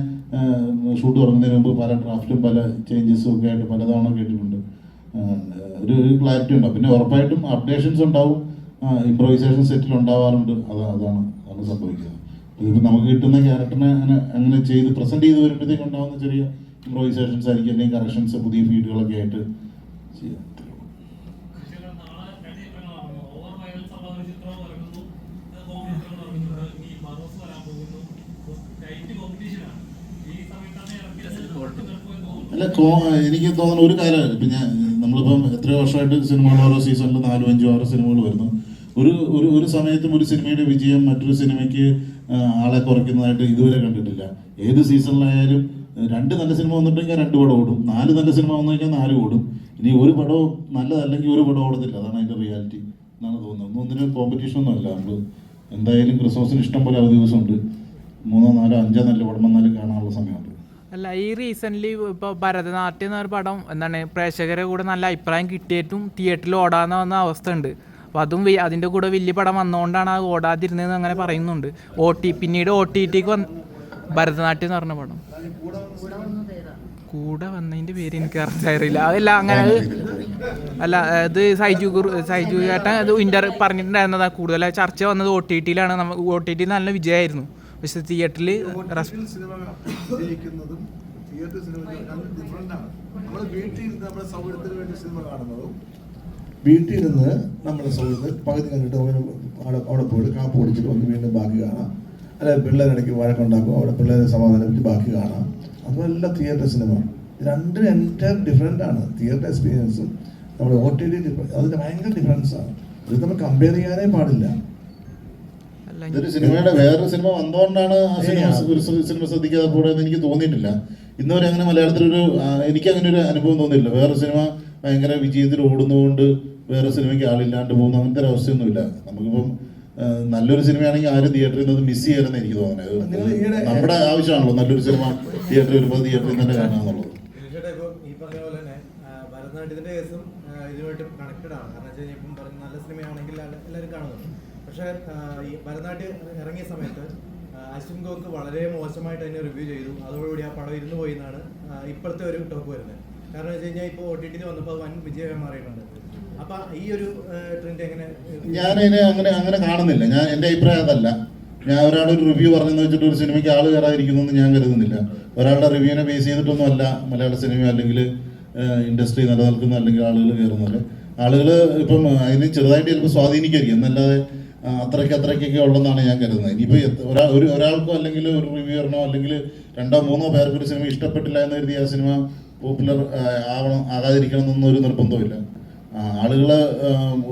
ഷൂട്ട് തുടങ്ങുന്നതിന് മുമ്പ് പല ഡ്രാഫ്റ്റും പല ചേഞ്ചസും ഒക്കെ ആയിട്ട് പലതവണ കേട്ടിട്ടുണ്ട്. ഒരു ക്ലാരിറ്റി ഉണ്ടാവും. പിന്നെ ഉറപ്പായിട്ടും അപ്ഡേഷൻസ് ഉണ്ടാവും, ഇംപ്രൊവൈസേഷൻ സെറ്റിൽ ഉണ്ടാവാറുണ്ട്. അതാണ് സംഭവിക്കുന്നത്. ഇതിപ്പോൾ നമുക്ക് കിട്ടുന്ന ക്യാരക്ടറിനെ അങ്ങനെ ചെയ്ത് പ്രസൻറ്റ് ചെയ്ത് വരുമ്പോഴത്തേക്ക് ഉണ്ടാകുന്ന ചെറിയ ഇംപ്രൊവൈസേഷൻസ് ആയിരിക്കും, അല്ലെങ്കിൽ കറക്ഷൻസ്, പുതിയ ഫീഡുകളൊക്കെ ആയിട്ട് ചെയ്യാം. അല്ല, എനിക്ക് തോന്നുന്ന ഒരു കാര്യം, ഇപ്പം നമ്മളിപ്പം എത്രയോ വർഷമായിട്ട് സിനിമകൾ ഓരോ സീസണിൽ 4-5-6 സിനിമകൾ വരുന്നു. ഒരു സമയത്തും ഒരു സിനിമയുടെ വിജയം മറ്റൊരു സിനിമയ്ക്ക് ആളെ കുറയ്ക്കുന്നതായിട്ട് ഇതുവരെ കണ്ടിട്ടില്ല. ഏത് സീസണിലായാലും 2 നല്ല സിനിമ വന്നിട്ടുണ്ടെങ്കിൽ 2 പടം ഓടും, 4 നല്ല സിനിമ വന്നു കഴിഞ്ഞാൽ 4 ഓടും. ഇനി ഒരു പടവും നല്ലതല്ലെങ്കിൽ ഒരു പടം ഓടത്തില്ല. അതാണ് അതിൻ്റെ റിയാലിറ്റി എന്നാണ് തോന്നുന്നത്. ഒന്നിനും കോമ്പറ്റീഷനൊന്നും അല്ല. നമ്മൾ എന്തായാലും ക്രിസ്മസിന് ഇഷ്ടം പോലെ അവധി ദിവസമുണ്ട്. 3, 4, 5 നല്ല പടം വന്നാലും കാണാനുള്ള സമയമുണ്ട്. അല്ല, ഈ റീസെൻ്റ്ലി ഇപ്പോൾ ഭരതനാട്യം എന്നൊരു പടം എന്താണ് പ്രേക്ഷകരെ കൂടെ നല്ല അഭിപ്രായം കിട്ടിയിട്ടും തിയേറ്ററിൽ ഓടാന്ന് വന്ന അവസ്ഥ ഉണ്ട്. അപ്പോൾ അതും അതിൻ്റെ കൂടെ വലിയ പടം വന്നുകൊണ്ടാണ് അത് ഓടാതിരുന്നതെന്ന് അങ്ങനെ പറയുന്നുണ്ട്. പിന്നീട് OTTക്ക് ഭരതനാട്യം എന്ന് പറഞ്ഞ പടം കൂടെ വന്നതിൻ്റെ പേര് എനിക്ക് അറിയില്ല. അതല്ല അങ്ങനെ അല്ല, അത് സൈജു ചേട്ടൻ അത് പറഞ്ഞിട്ടുണ്ടായിരുന്നതാണ്. കൂടുതൽ ചർച്ച വന്നത് OTTയിലാണ്. OTT നല്ല വിജയമായിരുന്നു. പക്ഷെ തിയേറ്ററിൽ വീട്ടിൽ നിന്ന് നമ്മുടെ സൗഹൃദത്തിൽ പകുതി കണ്ടിട്ട് അവിടെ പോയിട്ട് കാപ്പ് കുടിച്ചിട്ട് വന്ന് വീണ്ടും ബാക്കി കാണാം. അല്ലെ പിള്ളേരിടയ്ക്ക് വഴക്കുണ്ടാക്കും, അവിടെ പിള്ളേരെ സമാധാനിപ്പിച്ച് ബാക്കി കാണാം. അതുമല്ല തിയേറ്റർ സിനിമ. രണ്ടും എൻ്റെ ഡിഫറെൻ്റ് ആണ്. തിയേറ്റർ എക്സ്പീരിയൻസും നമ്മുടെ OTT അതിൻ്റെ ഭയങ്കര ഡിഫറൻസാണ്. ഇത് നമ്മൾ കമ്പയർ ചെയ്യാനേ പാടില്ല. ഇതൊരു സിനിമയുടെ വേറൊരു സിനിമ വന്നുകൊണ്ടാണ് ആ സിനിമ ശ്രദ്ധിക്കാതെ പോണെന്ന് എനിക്ക് തോന്നിയിട്ടില്ല. ഇന്നുവരെ അങ്ങനെ മലയാളത്തിലൊരു എനിക്ക് അങ്ങനെ ഒരു അനുഭവം തോന്നിയില്ല. വേറൊരു സിനിമ ഭയങ്കര വിജയത്തിൽ ഓടുന്നതുകൊണ്ട് വേറെ സിനിമയ്ക്ക് ആളില്ലാണ്ട് പോകുന്ന അങ്ങനത്തെ ഒരു അവസ്ഥയൊന്നുമില്ല. നമുക്കിപ്പം നല്ലൊരു സിനിമയാണെങ്കിൽ ആരും തിയേറ്ററിൽ നിന്ന് മിസ് ചെയ്യരുതെന്ന് എനിക്ക് തോന്നുന്നത്. നമ്മുടെ ആവശ്യമാണല്ലോ നല്ലൊരു സിനിമ തിയേറ്ററിൽ വരുമ്പോൾ തിയേറ്ററിൽ തന്നെ കാണാന്നുള്ളത്. ഈ പറഞ്ഞ പോലെ തന്നെ ഭരതനാട്യത്തിന്റെ കേസും ഇതുമായിട്ട് കണക്റ്റഡ് ആണ്. കാരണം വെച്ച് കഴിഞ്ഞാൽ ഇപ്പം പറഞ്ഞ നല്ല സിനിമയാണെങ്കിൽ എല്ലാവരും കാണുന്നുണ്ട്. പക്ഷേ ഈ ഭരതനാട്യം ഇറങ്ങിയ സമയത്ത് അശ്വിൻ ഗോക്ക് വളരെ മോശമായിട്ട് തന്നെ റിവ്യൂ ചെയ്തു. അതോടുകൂടി ആ പടം ഇരുന്ന് പോയി എന്നാണ് ഇപ്പോഴത്തെ ഒരു ടോക്ക് വരുന്നത്. കാരണം വെച്ച് കഴിഞ്ഞാൽ ഇപ്പോൾ OTTയിൽ വന്നപ്പോൾ അത് വൻ വിജയമായി മാറിയിട്ടുണ്ട്. അപ്പം ഈ ഒരു ട്രെൻഡ് എങ്ങനെ? ഞാനതിനെ അങ്ങനെ കാണുന്നില്ല. എൻ്റെ അഭിപ്രായം അതല്ല. ഞാൻ ഒരാളൊരു റിവ്യൂ പറഞ്ഞെന്ന് വെച്ചിട്ട് ഒരു സിനിമയ്ക്ക് ആൾ കയറാതിരിക്കുന്നു ഞാൻ കരുതുന്നില്ല. ഒരാളുടെ റിവ്യൂവിനെ ബേസ് ചെയ്തിട്ടൊന്നും അല്ല മലയാള സിനിമ അല്ലെങ്കിൽ ഇൻഡസ്ട്രി നിലനിൽക്കുന്ന അല്ലെങ്കിൽ ആളുകൾ കയറുന്നത്. ആളുകൾ ഇപ്പം അതിന് ചെറുതായിട്ട് ചിലപ്പോൾ സ്വാധീനിക്കുമായിരിക്കും, എന്നല്ലാതെ അത്രയ്ക്കൊക്കെ ഉള്ളതെന്നാണ് ഞാൻ കരുതുന്നത്. ഇനിയിപ്പോൾ ഒരാൾക്കോ അല്ലെങ്കിൽ ഒരു റിവ്യൂറിനോ അല്ലെങ്കിൽ 2-3 പേർക്ക് ഒരു സിനിമ ഇഷ്ടപ്പെട്ടില്ല എന്ന് കരുതി ആ സിനിമ പോപ്പുലർ ആകാതിരിക്കണം എന്നൊന്നും ഒരു നിർബന്ധമില്ല. ആളുകൾ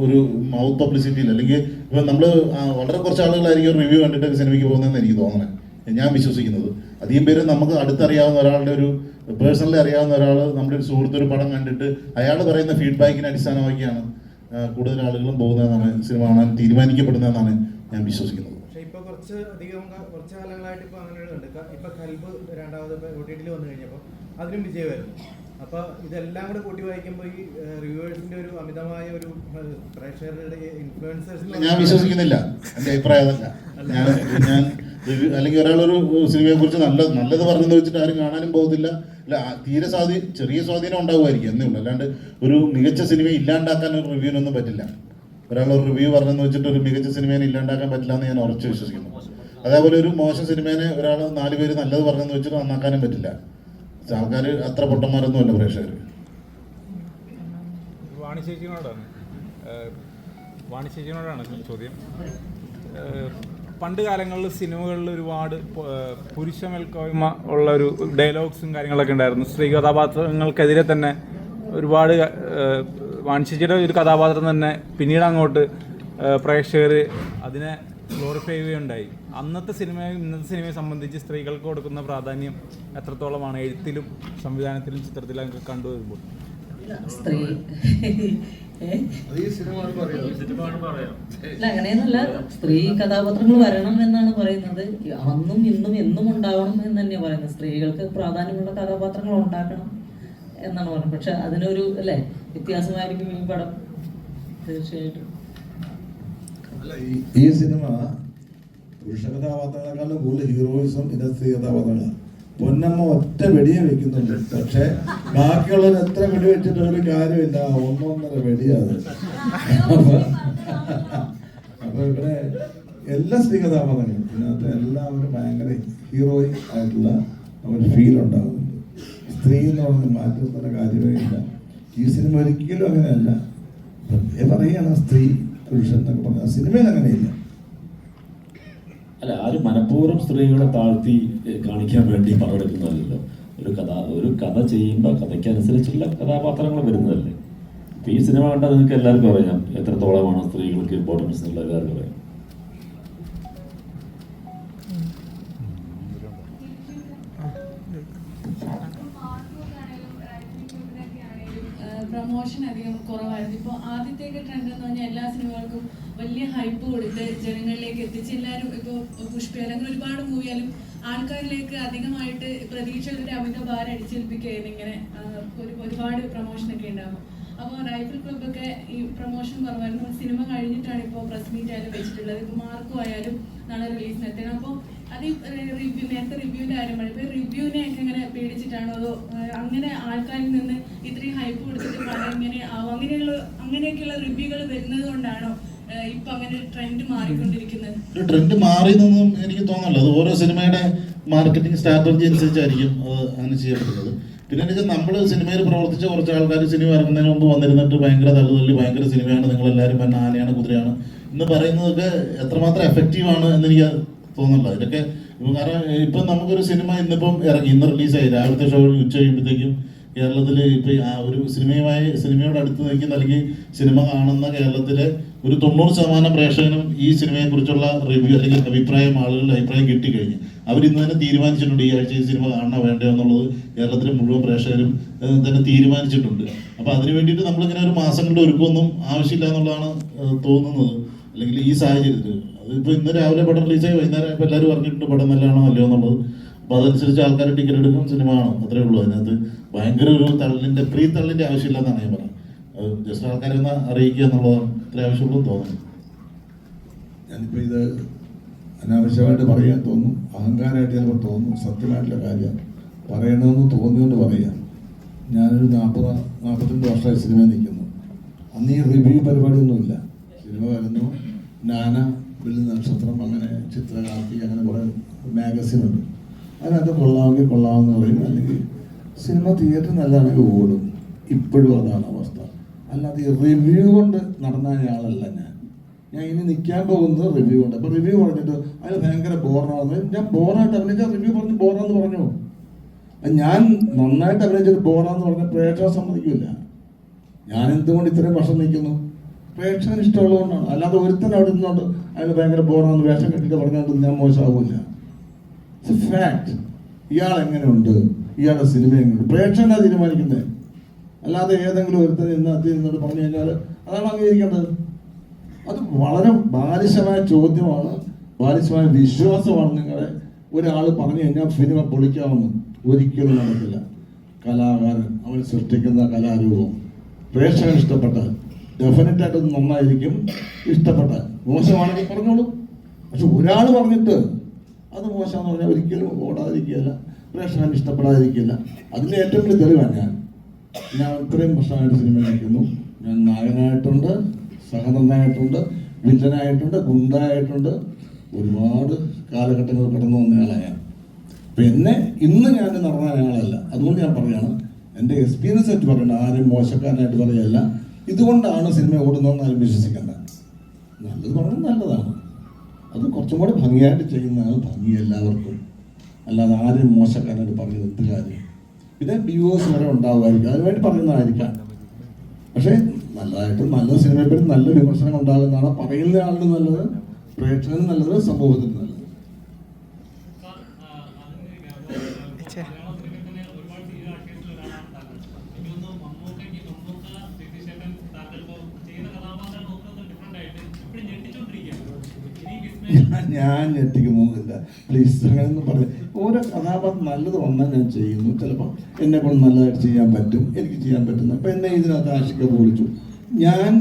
ഒരു മൗത്ത് പബ്ലിസിറ്റിയിൽ അല്ലെങ്കിൽ ഇപ്പം നമ്മൾ വളരെ കുറച്ച് ആളുകളായിരിക്കും റിവ്യൂ കണ്ടിട്ട് സിനിമയ്ക്ക് പോകുന്നതെന്ന് എനിക്ക് തോന്നണേ, ഞാൻ വിശ്വസിക്കുന്നത്. അധികം പേര് നമുക്ക് അടുത്തറിയാവുന്ന ഒരാളുടെ ഒരു പേഴ്സണലി അറിയാവുന്ന ഒരാൾ നമ്മുടെ ഒരു സുഹൃത്തൊരു പടം കണ്ടിട്ട് അയാൾ പറയുന്ന ഫീഡ്ബാക്കിനെ അടിസ്ഥാനമാക്കിയാണ് കൂടുതൽ ആളുകളും പോകുന്നതെന്നാണ് സിനിമ കാണാൻ തീരുമാനിക്കപ്പെടുന്നതെന്നാണ് ഞാൻ വിശ്വസിക്കുന്നത്. പക്ഷേ ഇപ്പോൾ കുറച്ച് കാലങ്ങളായിട്ട് ഇപ്പോൾ അങ്ങനെ ഉണ്ട്. ഇപ്പോൾ കൽബ് രണ്ടാമത് OTTയിൽ വന്നു കഴിഞ്ഞപ്പോൾ അതിനും വിജയമായിരുന്നു. അപ്പോൾ ഇതെല്ലാം കൂടെ കൂട്ടി വായിക്കുമ്പോൾ ഈ റിവ്യൂവേഴ്സിന്റെ ഒരു അമിതമായ ഒരു പ്രേക്ഷകരുടെ ഇൻഫ്ലുവൻസേഴ്സ് ഞാൻ വിശ്വസിക്കുന്നില്ല. എൻ്റെ അഭിപ്രായം അതല്ല. ഞാൻ അല്ലെങ്കിൽ ഒരാളൊരു സിനിമയെ കുറിച്ച് നല്ലത് പറഞ്ഞെന്ന് വെച്ചിട്ട് ആരും കാണാനും പോകത്തില്ല. അല്ല, തീരെ ചെറിയ സ്വാധീനം ഉണ്ടാവുമായിരിക്കും എന്നേ ഉള്ളൂ. അല്ലാണ്ട് ഒരു മികച്ച സിനിമ ഇല്ലാണ്ടാക്കാൻ ഒരു റിവ്യൂവിനൊന്നും പറ്റില്ല. ഒരാളൊരു റിവ്യൂ പറഞ്ഞെന്ന് വെച്ചിട്ട് ഒരു മികച്ച സിനിമേനെ ഇല്ലാണ്ടാക്കാൻ പറ്റില്ല എന്ന് ഞാൻ ഉറച്ചു വിശ്വസിക്കുന്നു. അതേപോലെ ഒരു മോശം സിനിമേനെ ഒരാൾ 4 പേര് നല്ലത് പറഞ്ഞെന്ന് വെച്ചിട്ട് നന്നാക്കാനും പറ്റില്ല. ആൾക്കാർ അത്ര പൊട്ടന്മാരൊന്നും അല്ല പ്രേക്ഷകർ. വാണിശേഷിനോടാണ് ചോദ്യം. പണ്ട് കാലങ്ങളിൽ സിനിമകളിൽ ഒരുപാട് പുരുഷ മേൽക്കോയ്മ ഉള്ള ഒരു ഡയലോഗ്സും കാര്യങ്ങളൊക്കെ ഉണ്ടായിരുന്നു. സ്ത്രീ കഥാപാത്രങ്ങൾക്കെതിരെ തന്നെ ഒരുപാട് വാൻഷിജിയുടെ ഒരു കഥാപാത്രം തന്നെ പിന്നീട് അങ്ങോട്ട് പ്രേക്ഷകർ അതിനെ ഗ്ലോറിഫൈ ചെയ്യുകയുണ്ടായി. അന്നത്തെ സിനിമയും ഇന്നത്തെ സിനിമയെ സംബന്ധിച്ച് സ്ത്രീകൾക്ക് കൊടുക്കുന്ന പ്രാധാന്യം എത്രത്തോളമാണ് എഴുത്തിലും സംവിധാനത്തിലും ചിത്രത്തിലും കണ്ടുവരുമ്പോൾ? സ്ത്രീ അങ്ങനെയൊന്നുമല്ല, സ്ത്രീ കഥാപാത്രങ്ങൾ വരണം എന്നാണ് പറയുന്നത്. അന്നും ഇന്നും എന്നും ഉണ്ടാവണം എന്ന് തന്നെയാണ് പറയുന്നത്. സ്ത്രീകൾക്ക് പ്രാധാന്യമുള്ള കഥാപാത്രങ്ങൾ ഉണ്ടാക്കണം എന്നാണ് പറയുന്നത്. പക്ഷെ അതിനൊരു അല്ലേ വ്യത്യാസമായിരിക്കും ഈ പടം തീർച്ചയായിട്ടും. ഈ സിനിമ പുരുഷ കഥാപാത്രങ്ങളെക്കാളും കൂടുതൽ ഹീറോയിസം ഇതിന്റെ സ്ത്രീ കഥാപാത്രങ്ങളാണ്. പൊന്നമ്മ ഒറ്റ വെടിയെ വെക്കുന്നുണ്ട്, പക്ഷെ ബാക്കിയുള്ളവർ എത്ര വെടി വെച്ചിട്ട് ഒരു കാര്യമില്ല, 1.5 വെടിയാണ്. അപ്പൊ ഇവിടെ എല്ലാ സ്ത്രീ കഥാപാത്രങ്ങളും ഇതിനകത്ത് എല്ലാവരും ഭയങ്കര ഹീറോയിക് ആയിട്ടുള്ള ഒരു ഫീൽ ഉണ്ടാകുന്നുണ്ട്. സ്ത്രീ എന്ന് പറഞ്ഞ് മാറ്റുന്ന കാര്യമേ ഇല്ല. ഈ സിനിമ ഒരിക്കലും അങ്ങനെയല്ല. പറയുകയാണ് സ്ത്രീ പുരുഷൻ എന്നൊക്കെ പറഞ്ഞ സിനിമയിൽ അങ്ങനെയില്ല. അല്ല, ആരും മനഃപൂർവ്വം സ്ത്രീകളെ താഴ്ത്തി കാണിക്കാൻ വേണ്ടി പങ്കെടുക്കുന്നതല്ലോ. ഒരു കഥ ചെയ്യുമ്പോൾ കഥയ്ക്കനുസരിച്ചുള്ള കഥാപാത്രങ്ങൾ വരുന്നതല്ലേ. ഇപ്പം ഈ സിനിമ കണ്ടാൽ നിങ്ങൾക്ക് എല്ലാവർക്കും അറിയാം എത്രത്തോളമാണ് സ്ത്രീകൾക്ക് ഇമ്പോർട്ടൻസ് എന്നുള്ള എല്ലാവർക്കും അറിയാം. പ്രൊമോഷൻ അധികം കുറവായിരുന്നു. ഇപ്പോൾ ആദ്യത്തേക്ക് ട്രെൻഡ് എന്ന് പറഞ്ഞാൽ എല്ലാ സിനിമകൾക്കും വലിയ ഹൈപ്പ് കൊടുത്ത് ജനങ്ങളിലേക്ക് എത്തിച്ച് എല്ലാവരും ഇപ്പോൾ പുഷ്പ അല്ലെങ്കിൽ ഒരുപാട് മൂവിയാലും ആൾക്കാരിലേക്ക് അധികമായിട്ട് പ്രതീക്ഷകളുടെ അമിത ഭാരം അടിച്ചേൽപ്പിക്കുകയായിരുന്നു. ഇങ്ങനെ ഒരുപാട് പ്രൊമോഷനൊക്കെ ഉണ്ടാകും. അപ്പോൾ റൈഫിൾ ക്ലബ്ബൊക്കെ ഈ പ്രൊമോഷൻ കുറവായിരുന്നു. സിനിമ കഴിഞ്ഞിട്ടാണ് ഇപ്പോൾ പ്രസ് മീറ്റ് ആയാലും വെച്ചിട്ടുള്ളത്. ഇപ്പോൾ മാർക്കും ആയാലും നാളെ റിലീസിന് എത്തണം. അപ്പോൾ അത് റിവ്യൂ നേരത്തെ റിവ്യൂവിൻ്റെ കാര്യം പറയും. ഇപ്പോൾ റിവ്യൂവിനെയൊക്കെ ഇങ്ങനെ പേടിച്ചിട്ടാണോ അതോ അങ്ങനെ ആൾക്കാരിൽ നിന്ന് ഇത്രയും ഹൈപ്പ് കൊടുത്തിട്ട് പണം ഇങ്ങനെ ആവും അങ്ങനെയൊക്കെയുള്ള റിവ്യൂകൾ വരുന്നത് കൊണ്ടാണോ ഇപ്പൊ അങ്ങനെ ട്രെൻഡ് മാറിക്കൊണ്ടിരിക്കുന്നത്? ഒരു ട്രെൻഡ് മാറിയെന്നൊന്നും എനിക്ക് തോന്നല്ല. അത് ഓരോ സിനിമയുടെ മാർക്കറ്റിംഗ് സ്ട്രാറ്റജി അനുസരിച്ചായിരിക്കും അങ്ങനെ ചെയ്യപ്പെടുന്നത്. പിന്നെ എന്ന് വെച്ചാൽ നമ്മൾ സിനിമയിൽ പ്രവർത്തിച്ച കുറച്ച് ആൾക്കാർ സിനിമ ഇറങ്ങുന്നതിന് മുമ്പ് വന്നിരുന്നിട്ട് ഭയങ്കര തള്ളുതള്ളി ഭയങ്കര സിനിമയാണ്, നിങ്ങളെല്ലാവരും പറഞ്ഞ ആനയാണ് കുതിരയാണ് എന്ന് പറയുന്നതൊക്കെ എത്രമാത്രം എഫക്റ്റീവാണ് എന്ന് എനിക്ക് തോന്നുന്നില്ല. ഇതൊക്കെ കാരണം ഇപ്പം നമുക്കൊരു സിനിമ ഇന്നിപ്പം ഇറങ്ങി, ഇന്ന് റിലീസായി, രാവിലത്തെ ഷോ ഉച്ച കഴിയുമ്പോഴത്തേക്കും കേരളത്തിൽ ഇപ്പം ആ ഒരു സിനിമയോട് അടുത്ത് നിൽക്കുന്ന അല്ലെങ്കിൽ സിനിമ കാണുന്ന കേരളത്തിലെ ഒരു 90% പ്രേക്ഷകനും ഈ സിനിമയെക്കുറിച്ചുള്ള റിവ്യൂ അല്ലെങ്കിൽ ആളുകളുടെ അഭിപ്രായം കിട്ടിക്കഴിഞ്ഞു. അവരിന്ന് തന്നെ തീരുമാനിച്ചിട്ടുണ്ട് ഈ ആഴ്ച ഈ സിനിമ കാണണോ വേണ്ടോ എന്നുള്ളത്. കേരളത്തിലെ മുഴുവൻ പ്രേക്ഷകരും തന്നെ തീരുമാനിച്ചിട്ടുണ്ട്. അപ്പോൾ അതിന് വേണ്ടിയിട്ട് നമ്മളിങ്ങനെ ഒരു മാസങ്ങളുടെ ഒരുക്കമൊന്നും ആവശ്യമില്ല എന്നുള്ളതാണ് തോന്നുന്നത്. അല്ലെങ്കിൽ ഈ സാഹചര്യത്തിൽ അതിപ്പോൾ ഇന്ന് രാവിലെ പടം റിലീസായി വൈകുന്നേരം ഇപ്പോൾ എല്ലാവരും പറഞ്ഞിട്ടുണ്ട് പടം നല്ലതാണോ അല്ലയോ എന്നുള്ളത്. അപ്പോൾ അതനുസരിച്ച് ആൾക്കാർ ടിക്കറ്റ് എടുക്കും, സിനിമ കാണും, അത്രേ ഉള്ളൂ. അതിനകത്ത് ഭയങ്കര ഒരു തള്ളിൻ്റെ ആവശ്യമില്ല എന്നാണ് ഞാൻ പറയുന്നത്. ജസ്റ്റ് ആൾക്കാരെ ഒന്ന് അറിയിക്കുക എന്നുള്ളതാണ് ഇത്ര ആവശ്യമുള്ളൂ തോന്നുന്നു. ഞാനിപ്പോൾ ഇത് അനാവശ്യമായിട്ട് പറയാൻ തോന്നും, അഹങ്കാരമായിട്ട് ചിലപ്പോൾ തോന്നും. സത്യമായിട്ടുള്ള കാര്യം പറയണമെന്ന് തോന്നിയോണ്ട് പറയാം. ഞാനൊരു 40-45 വർഷമായി സിനിമ നിൽക്കുന്നു. അന്ന് ഈ റിവ്യൂ പരിപാടിയൊന്നുമില്ല. സിനിമ വരുന്നു, നാന, വെള്ളി നക്ഷത്രം, അങ്ങനെ ചിത്രകാർത്തി, അങ്ങനെ കുറേ മാഗസിനുണ്ട്. അതിനകത്ത് കൊള്ളാമെങ്കിൽ കൊള്ളാമെന്ന് പറയും, അല്ലെങ്കിൽ സിനിമ തിയേറ്റർ നല്ലതാണെങ്കിൽ ഓടും. ഇപ്പോഴും അതാണ് അവസ്ഥ. അല്ലാതെ ഈ റിവ്യൂ കൊണ്ട് നടന്ന ആളല്ല ഞാൻ ഇനി നിൽക്കാൻ പോകുന്നത് റിവ്യൂ കൊണ്ട്. അപ്പോൾ റിവ്യൂ പറഞ്ഞിട്ട് അതിൽ ഭയങ്കര ബോറാണെന്ന്, ഞാൻ ബോറായിട്ട് അഭിനയിച്ചാൽ റിവ്യൂ പറഞ്ഞ് ബോറാന്ന് പറഞ്ഞു. ഞാൻ നന്നായിട്ട് അഭിനയിച്ചിട്ട് ബോറാന്ന് പറഞ്ഞാൽ പ്രേക്ഷകർ സമ്മതിക്കില്ല. ഞാൻ എന്തുകൊണ്ട് ഇത്രയും വർഷം നിൽക്കുന്നു? പ്രേക്ഷകന് ഇഷ്ടമുള്ളതുകൊണ്ടാണ്. അല്ലാതെ ഒരുത്തൻ അവിടെ നിന്നുകൊണ്ട് അതിന് ഭയങ്കര ബോറാന്ന് വേഷം കെട്ടിട്ട് പറഞ്ഞുകൊണ്ട് ഞാൻ മോശമാവില്ല. It's A fact. ഇയാൾ എങ്ങനെയുണ്ട്, ഇയാളുടെ സിനിമ എങ്ങനെയുണ്ട്, പ്രേക്ഷകനാണ് തീരുമാനിക്കുന്നത്. അല്ലാതെ ഏതെങ്കിലും ഒരുത്തൻ ഇന്നോട് പറഞ്ഞു കഴിഞ്ഞാൽ അതാണ് അംഗീകരിക്കേണ്ടത്. അത് വളരെ ബാലിശമായ ചോദ്യമാണ്, ബാലിശമായ വിശ്വാസമാണ്. നിങ്ങളെ ഒരാൾ പറഞ്ഞു കഴിഞ്ഞാൽ സിനിമ പൊളിക്കാമെന്ന് ഒരിക്കലും നടക്കില്ല. കലാകാരൻ അവൻ സൃഷ്ടിക്കുന്ന കലാരൂപം പ്രേക്ഷകൻ ഇഷ്ടപ്പെട്ടാൽ ഡെഫിനറ്റായിട്ട് നന്നായിരിക്കും. ഇഷ്ടപ്പെട്ടാൽ മോശമാണെങ്കിൽ പറഞ്ഞോളൂ. പക്ഷെ ഒരാൾ പറഞ്ഞിട്ട് അത് മോശമെന്ന് പറഞ്ഞാൽ ഒരിക്കലും ഓടാതിരിക്കുകയല്ല, പ്രേക്ഷകൻ ഇഷ്ടപ്പെടാതിരിക്കില്ല. അതിൻ്റെ ഏറ്റവും വലിയ തെളിവാണ് ഞാൻ ഇത്രയും വർഷമായിട്ട് സിനിമ നയിക്കുന്നു. ഞാൻ നായകനായിട്ടുണ്ട്, സഹനടനായിട്ടുണ്ട്, വില്ലനായിട്ടുണ്ട്, ഗുണ്ടായിട്ടുണ്ട്. ഒരുപാട് കാലഘട്ടങ്ങൾ കടന്നു വന്നയാളായ പിന്നെ ഇന്ന് ഞാൻ നടന്ന ആളല്ല. അതുകൊണ്ട് ഞാൻ പറയുകയാണ്, എൻ്റെ എക്സ്പീരിയൻസ് ആയിട്ട് പറയണ്ട, ആരും മോശക്കാരനായിട്ട് പറയുകയല്ല. ഇതുകൊണ്ടാണ് സിനിമ ഓടുന്നതെന്ന് ആരും വിശ്വസിക്കേണ്ട. നല്ലത് പറഞ്ഞാൽ നല്ലതാണ്. അത് കുറച്ചും കൂടെ ഭംഗിയായിട്ട് ചെയ്യുന്നതാണ് ഭംഗി എല്ലാവർക്കും. അല്ലാതെ ആരും മോശക്കാരായിട്ട് പറഞ്ഞത് എന്ത് കാര്യം. പിന്നെ വ്യൂവേഴ്സ് വരെ ഉണ്ടാവുമായിരിക്കും, അതിനുവേണ്ടി പറയുന്നതായിരിക്കാം. പക്ഷേ നല്ലതായിട്ട് നല്ല സിനിമയെപ്പറ്റി നല്ല വിമർശനം ഉണ്ടാകുന്നതാണ് പറയുന്ന ആളിന് നല്ലത്, പ്രേക്ഷകന് നല്ലത്, സമൂഹത്തിന് നല്ലത്. ഞാൻ ഞെട്ടിക്ക് പോകുന്നില്ല, പ്ലീസ് അങ്ങനെയൊന്നും പറഞ്ഞു. ഓരോ കഥാപാത്രം നല്ലത് വന്നാൽ ഞാൻ ചെയ്യുന്നു. ചിലപ്പോൾ എന്നെ കൊണ്ട് നല്ലതായിട്ട് ചെയ്യാൻ പറ്റും, എനിക്ക് ചെയ്യാൻ പറ്റുന്ന. അപ്പം എന്നെ ഇതിനകത്ത് ആഷിക വിളിച്ചു. ഞാൻ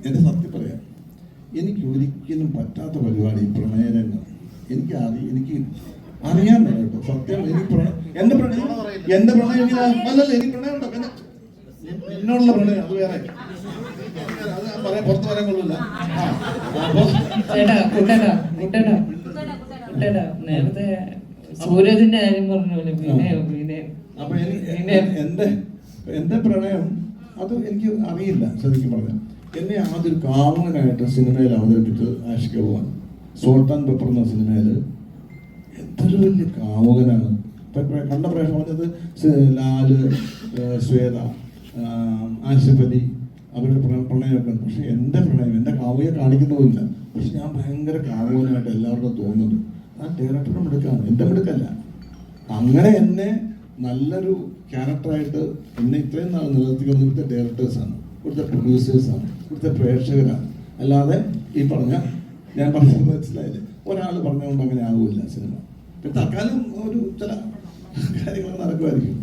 എൻ്റെ സത്യം പറയാം, എനിക്ക് ഒരിക്കലും പറ്റാത്ത പരിപാടി പ്രണയരംഗം. എനിക്ക് അറിയാൻ കേട്ടോ സത്യം. എനിക്ക് എൻ്റെ പ്രണയം അല്ലല്ല, എനിക്ക് പ്രണയം ഉണ്ടോ? പിന്നെ എന്നോടുള്ള പ്രണയം അത് വേറെ, അത് ഞാൻ പറയാൻ പുറത്ത് പറയാൻ കൊള്ളില്ല. നേരത്തെ സൂരജിന്റെ കാര്യം പറഞ്ഞോളൂ. അപ്പൊ എന്റെ പ്രണയം അത് എനിക്ക് അറിയില്ല ശരിക്കും പറഞ്ഞാൽ. എന്നെ ആദ്യം കാമുകനായിട്ട് സിനിമയിൽ അവതരിപ്പിച്ചത് Aashiq Bhavan. Salt and pepper എന്ന സിനിമയിൽ എന്തൊരു വലിയ കാമുകനാണ്. കണ്ട പ്രേക്ഷകർ പറഞ്ഞത് ലാല്, ശ്വേത, ആസിഫ് അലി അവരുടെ പ്രണയമൊക്കെ ഉണ്ട്. പക്ഷെ എൻ്റെ പ്രണയം എൻ്റെ കാമുകയെ കാണിക്കുന്നതുമില്ല. പക്ഷെ ഞാൻ ഭയങ്കര കാമുകനായിട്ട് എല്ലാവർക്കും തോന്നുന്നുണ്ട്. ആ ഡയറക്ടറുടെ മിടുക്കാണ്, എൻ്റെ മിടുക്കല്ല. അങ്ങനെ എന്നെ നല്ലൊരു ക്യാരക്ടറായിട്ട് എന്നെ ഇത്രയും നാൾ നിലനിർത്തിക്കുന്നത് ഇവിടുത്തെ ഡയറക്ടേഴ്സാണ്, ഇവിടുത്തെ പ്രൊഡ്യൂസേഴ്സാണ്, ഇവിടുത്തെ പ്രേക്ഷകരാണ്. അല്ലാതെ ഈ ഞാൻ പറഞ്ഞത് മനസ്സിലായില്ലേ, ഒരാൾ പറഞ്ഞുകൊണ്ട് അങ്ങനെ ആകില്ല സിനിമ. പിന്നെ തൽക്കാലം ഒരു ചില കാര്യങ്ങൾ നടക്കുമായിരിക്കും.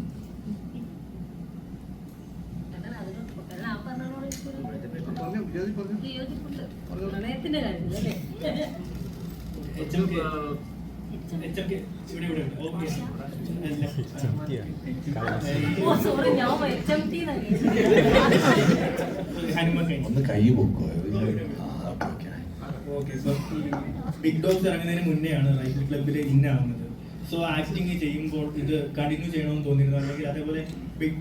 പ്രണയത്തിന്റെ കാര്യത്തിലല്ലേ ഒന്ന് കൈ പൊക്കോ. ബിഗ് ഡോഗ്സ് ഇറങ്ങുന്നതിന് മുന്നെയാണ് റൈഫിൾ ക്ലബിൽ ഇന്നാവുന്നത്. സോ ആക്ടിങ് ചെയ്യുമ്പോൾ ഇത് കണ്ടിന്യൂ ചെയ്യണമെന്ന് തോന്നിയിരുന്നു, അല്ലെങ്കിൽ അതേപോലെ ബിഗ്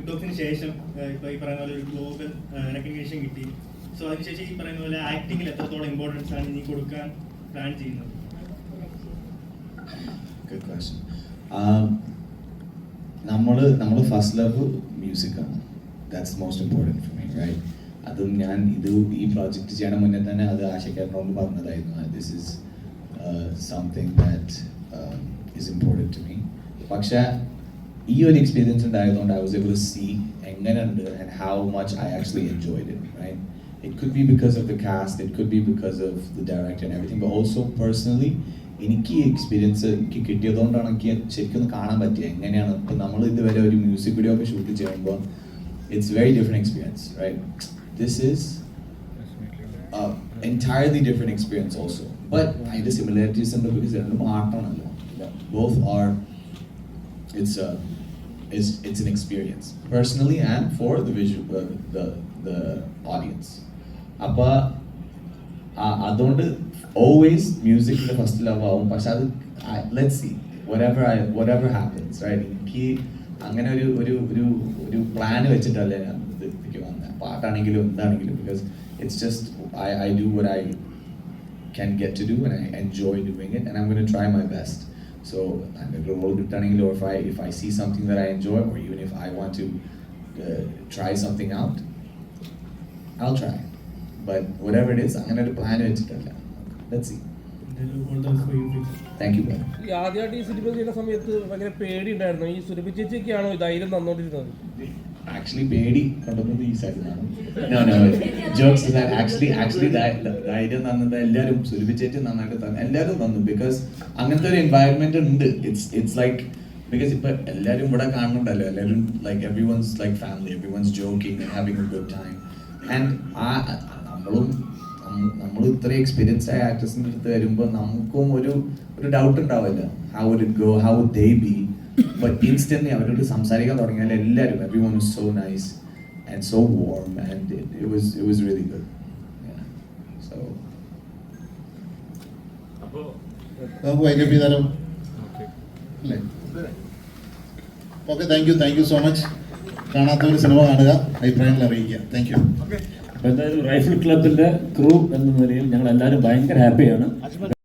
ഡോഗ്സിന് ശേഷം ഇപ്പോൾ ഈ പറയുന്ന പോലെ ഒരു ഗ്ലോബൽ റെക്കഗ്നേഷൻ കിട്ടി. സോ അതിനുശേഷം ഈ പറയുന്ന പോലെ ആക്ടിങ്ങിൽ എത്രത്തോളം ഇമ്പോർട്ടൻസ് ആണ് ഇനി കൊടുക്കാൻ പ്ലാൻ ചെയ്യുന്നത്? Good question. നമ്മുടെ ഫസ്റ്റ് ലവ് മ്യൂസിക്കാണ്. That's most important for me, right? അതും ഞാൻ ഈ പ്രോജക്റ്റ് ചെയ്യണ മുന്നേ തന്നെ അത് ആശയ്ക്കാരനോട് പറഞ്ഞതായിരുന്നു. This is something that is important to me. പക്ഷേ ഈ ഒരു എക്സ്പീരിയൻസ് ഉണ്ടായതുകൊണ്ട് I was able to see എങ്ങനെയുണ്ട് and how much I actually enjoyed it, right? It could be because of the cast, it could be because of the director and everything, but also personally എനിക്ക് ഈ experience എനിക്ക് കിട്ടിയതുകൊണ്ടാണ് എനിക്ക് ശരിക്കും കാണാൻ പറ്റിയത് എങ്ങനെയാണ്. ഇപ്പം നമ്മൾ ഇതുവരെ ഒരു മ്യൂസിക് വീഡിയോ ഒക്കെ ഷൂട്ട് ചെയ്യുമ്പോൾ it's very different experience, right? This is entirely different experience also, but അതിൻ്റെ സിമിലാരിറ്റീസ് ഉണ്ട് ബിക്കോസ് രണ്ടും ആർട്ടാണല്ലോ. Both are it's an experience personally and for the visual the audience. അപ്പോൾ അതുകൊണ്ട് always music in the first love ആവും. പക്ഷെ അത് let's see whatever happens, right? എനിക്ക് അങ്ങനെ ഒരു പ്ലാൻ വെച്ചിട്ടല്ലേ ഞാൻ ഇതിലേക്ക് വന്നത്, പാട്ടാണെങ്കിലും എന്താണെങ്കിലും, because it's just I do what I can get to do and I enjoy doing it and I'm going to try my best. So ഒരു റോൾ കിട്ടുകയാണെങ്കിൽ, or if I see something that I enjoy, or even if I want to try something out, I'll try. But whatever it is, അങ്ങനെ ഒരു plan വെച്ചിട്ടല്ല. Let's see. Thank you, brother. ഈ ആദ്യമായിട്ട് ഈ cinema ചെയ്യുന്ന സമയത്ത് ഭയങ്കര പേടി ഉണ്ടായിരുന്നു. ഈ സുരഭി ചേച്ചിയൊക്കെയാണോ ധൈര്യം തന്നോണ്ടിരുന്നത്? Actually പേടി കൊണ്ടുവന്നത് ഈ സൈഡിലാണ്. No jokes aside, actually ധൈര്യം തന്നത് എല്ലാവരും, സുരഭി ചേച്ചി നന്നായിട്ട് എല്ലാവരും തന്നു. ബിക്കോസ് അങ്ങനത്തെ ഒരു എൻവയറമെന്റ് ഉണ്ട്. It's like because ഇപ്പൊ എല്ലാവരും ഇവിടെ കാണുന്നുണ്ടല്ലോ, എല്ലാവരും like everyone's like family, everyone's joking and having a good time. And നമ്മൾ ഇത്ര എക്സ്പീരിയൻസ് ആയ ആക്ടേഴ്സിൻ്റെ അടുത്ത് വരുമ്പോൾ നമുക്കും ഒരു ഡൗട്ട് ഉണ്ടാവില്ല. How would it go, how would they be. But instantly അവരോട് സംസാരിക്കാൻ തുടങ്ങിയാൽ എല്ലാവരും, everyone was so nice and so warm and it was really good. Yeah. So നമുക്ക് വൈൻഡപ്പ് ചെയ്താലോ? അല്ലേ? Okay, thank you so much. കാണാത്തവർ cinema കാണുക, അഭിപ്രായങ്ങൾ അറിയിക്കുക. Thank you. അപ്പോൾ എന്തായാലും റൈഫിൾ ക്ലബിൻ്റെ ക്രൂ എന്ന നിലയിൽ ഞങ്ങൾ എല്ലാവരും ഭയങ്കര ഹാപ്പിയാണ്.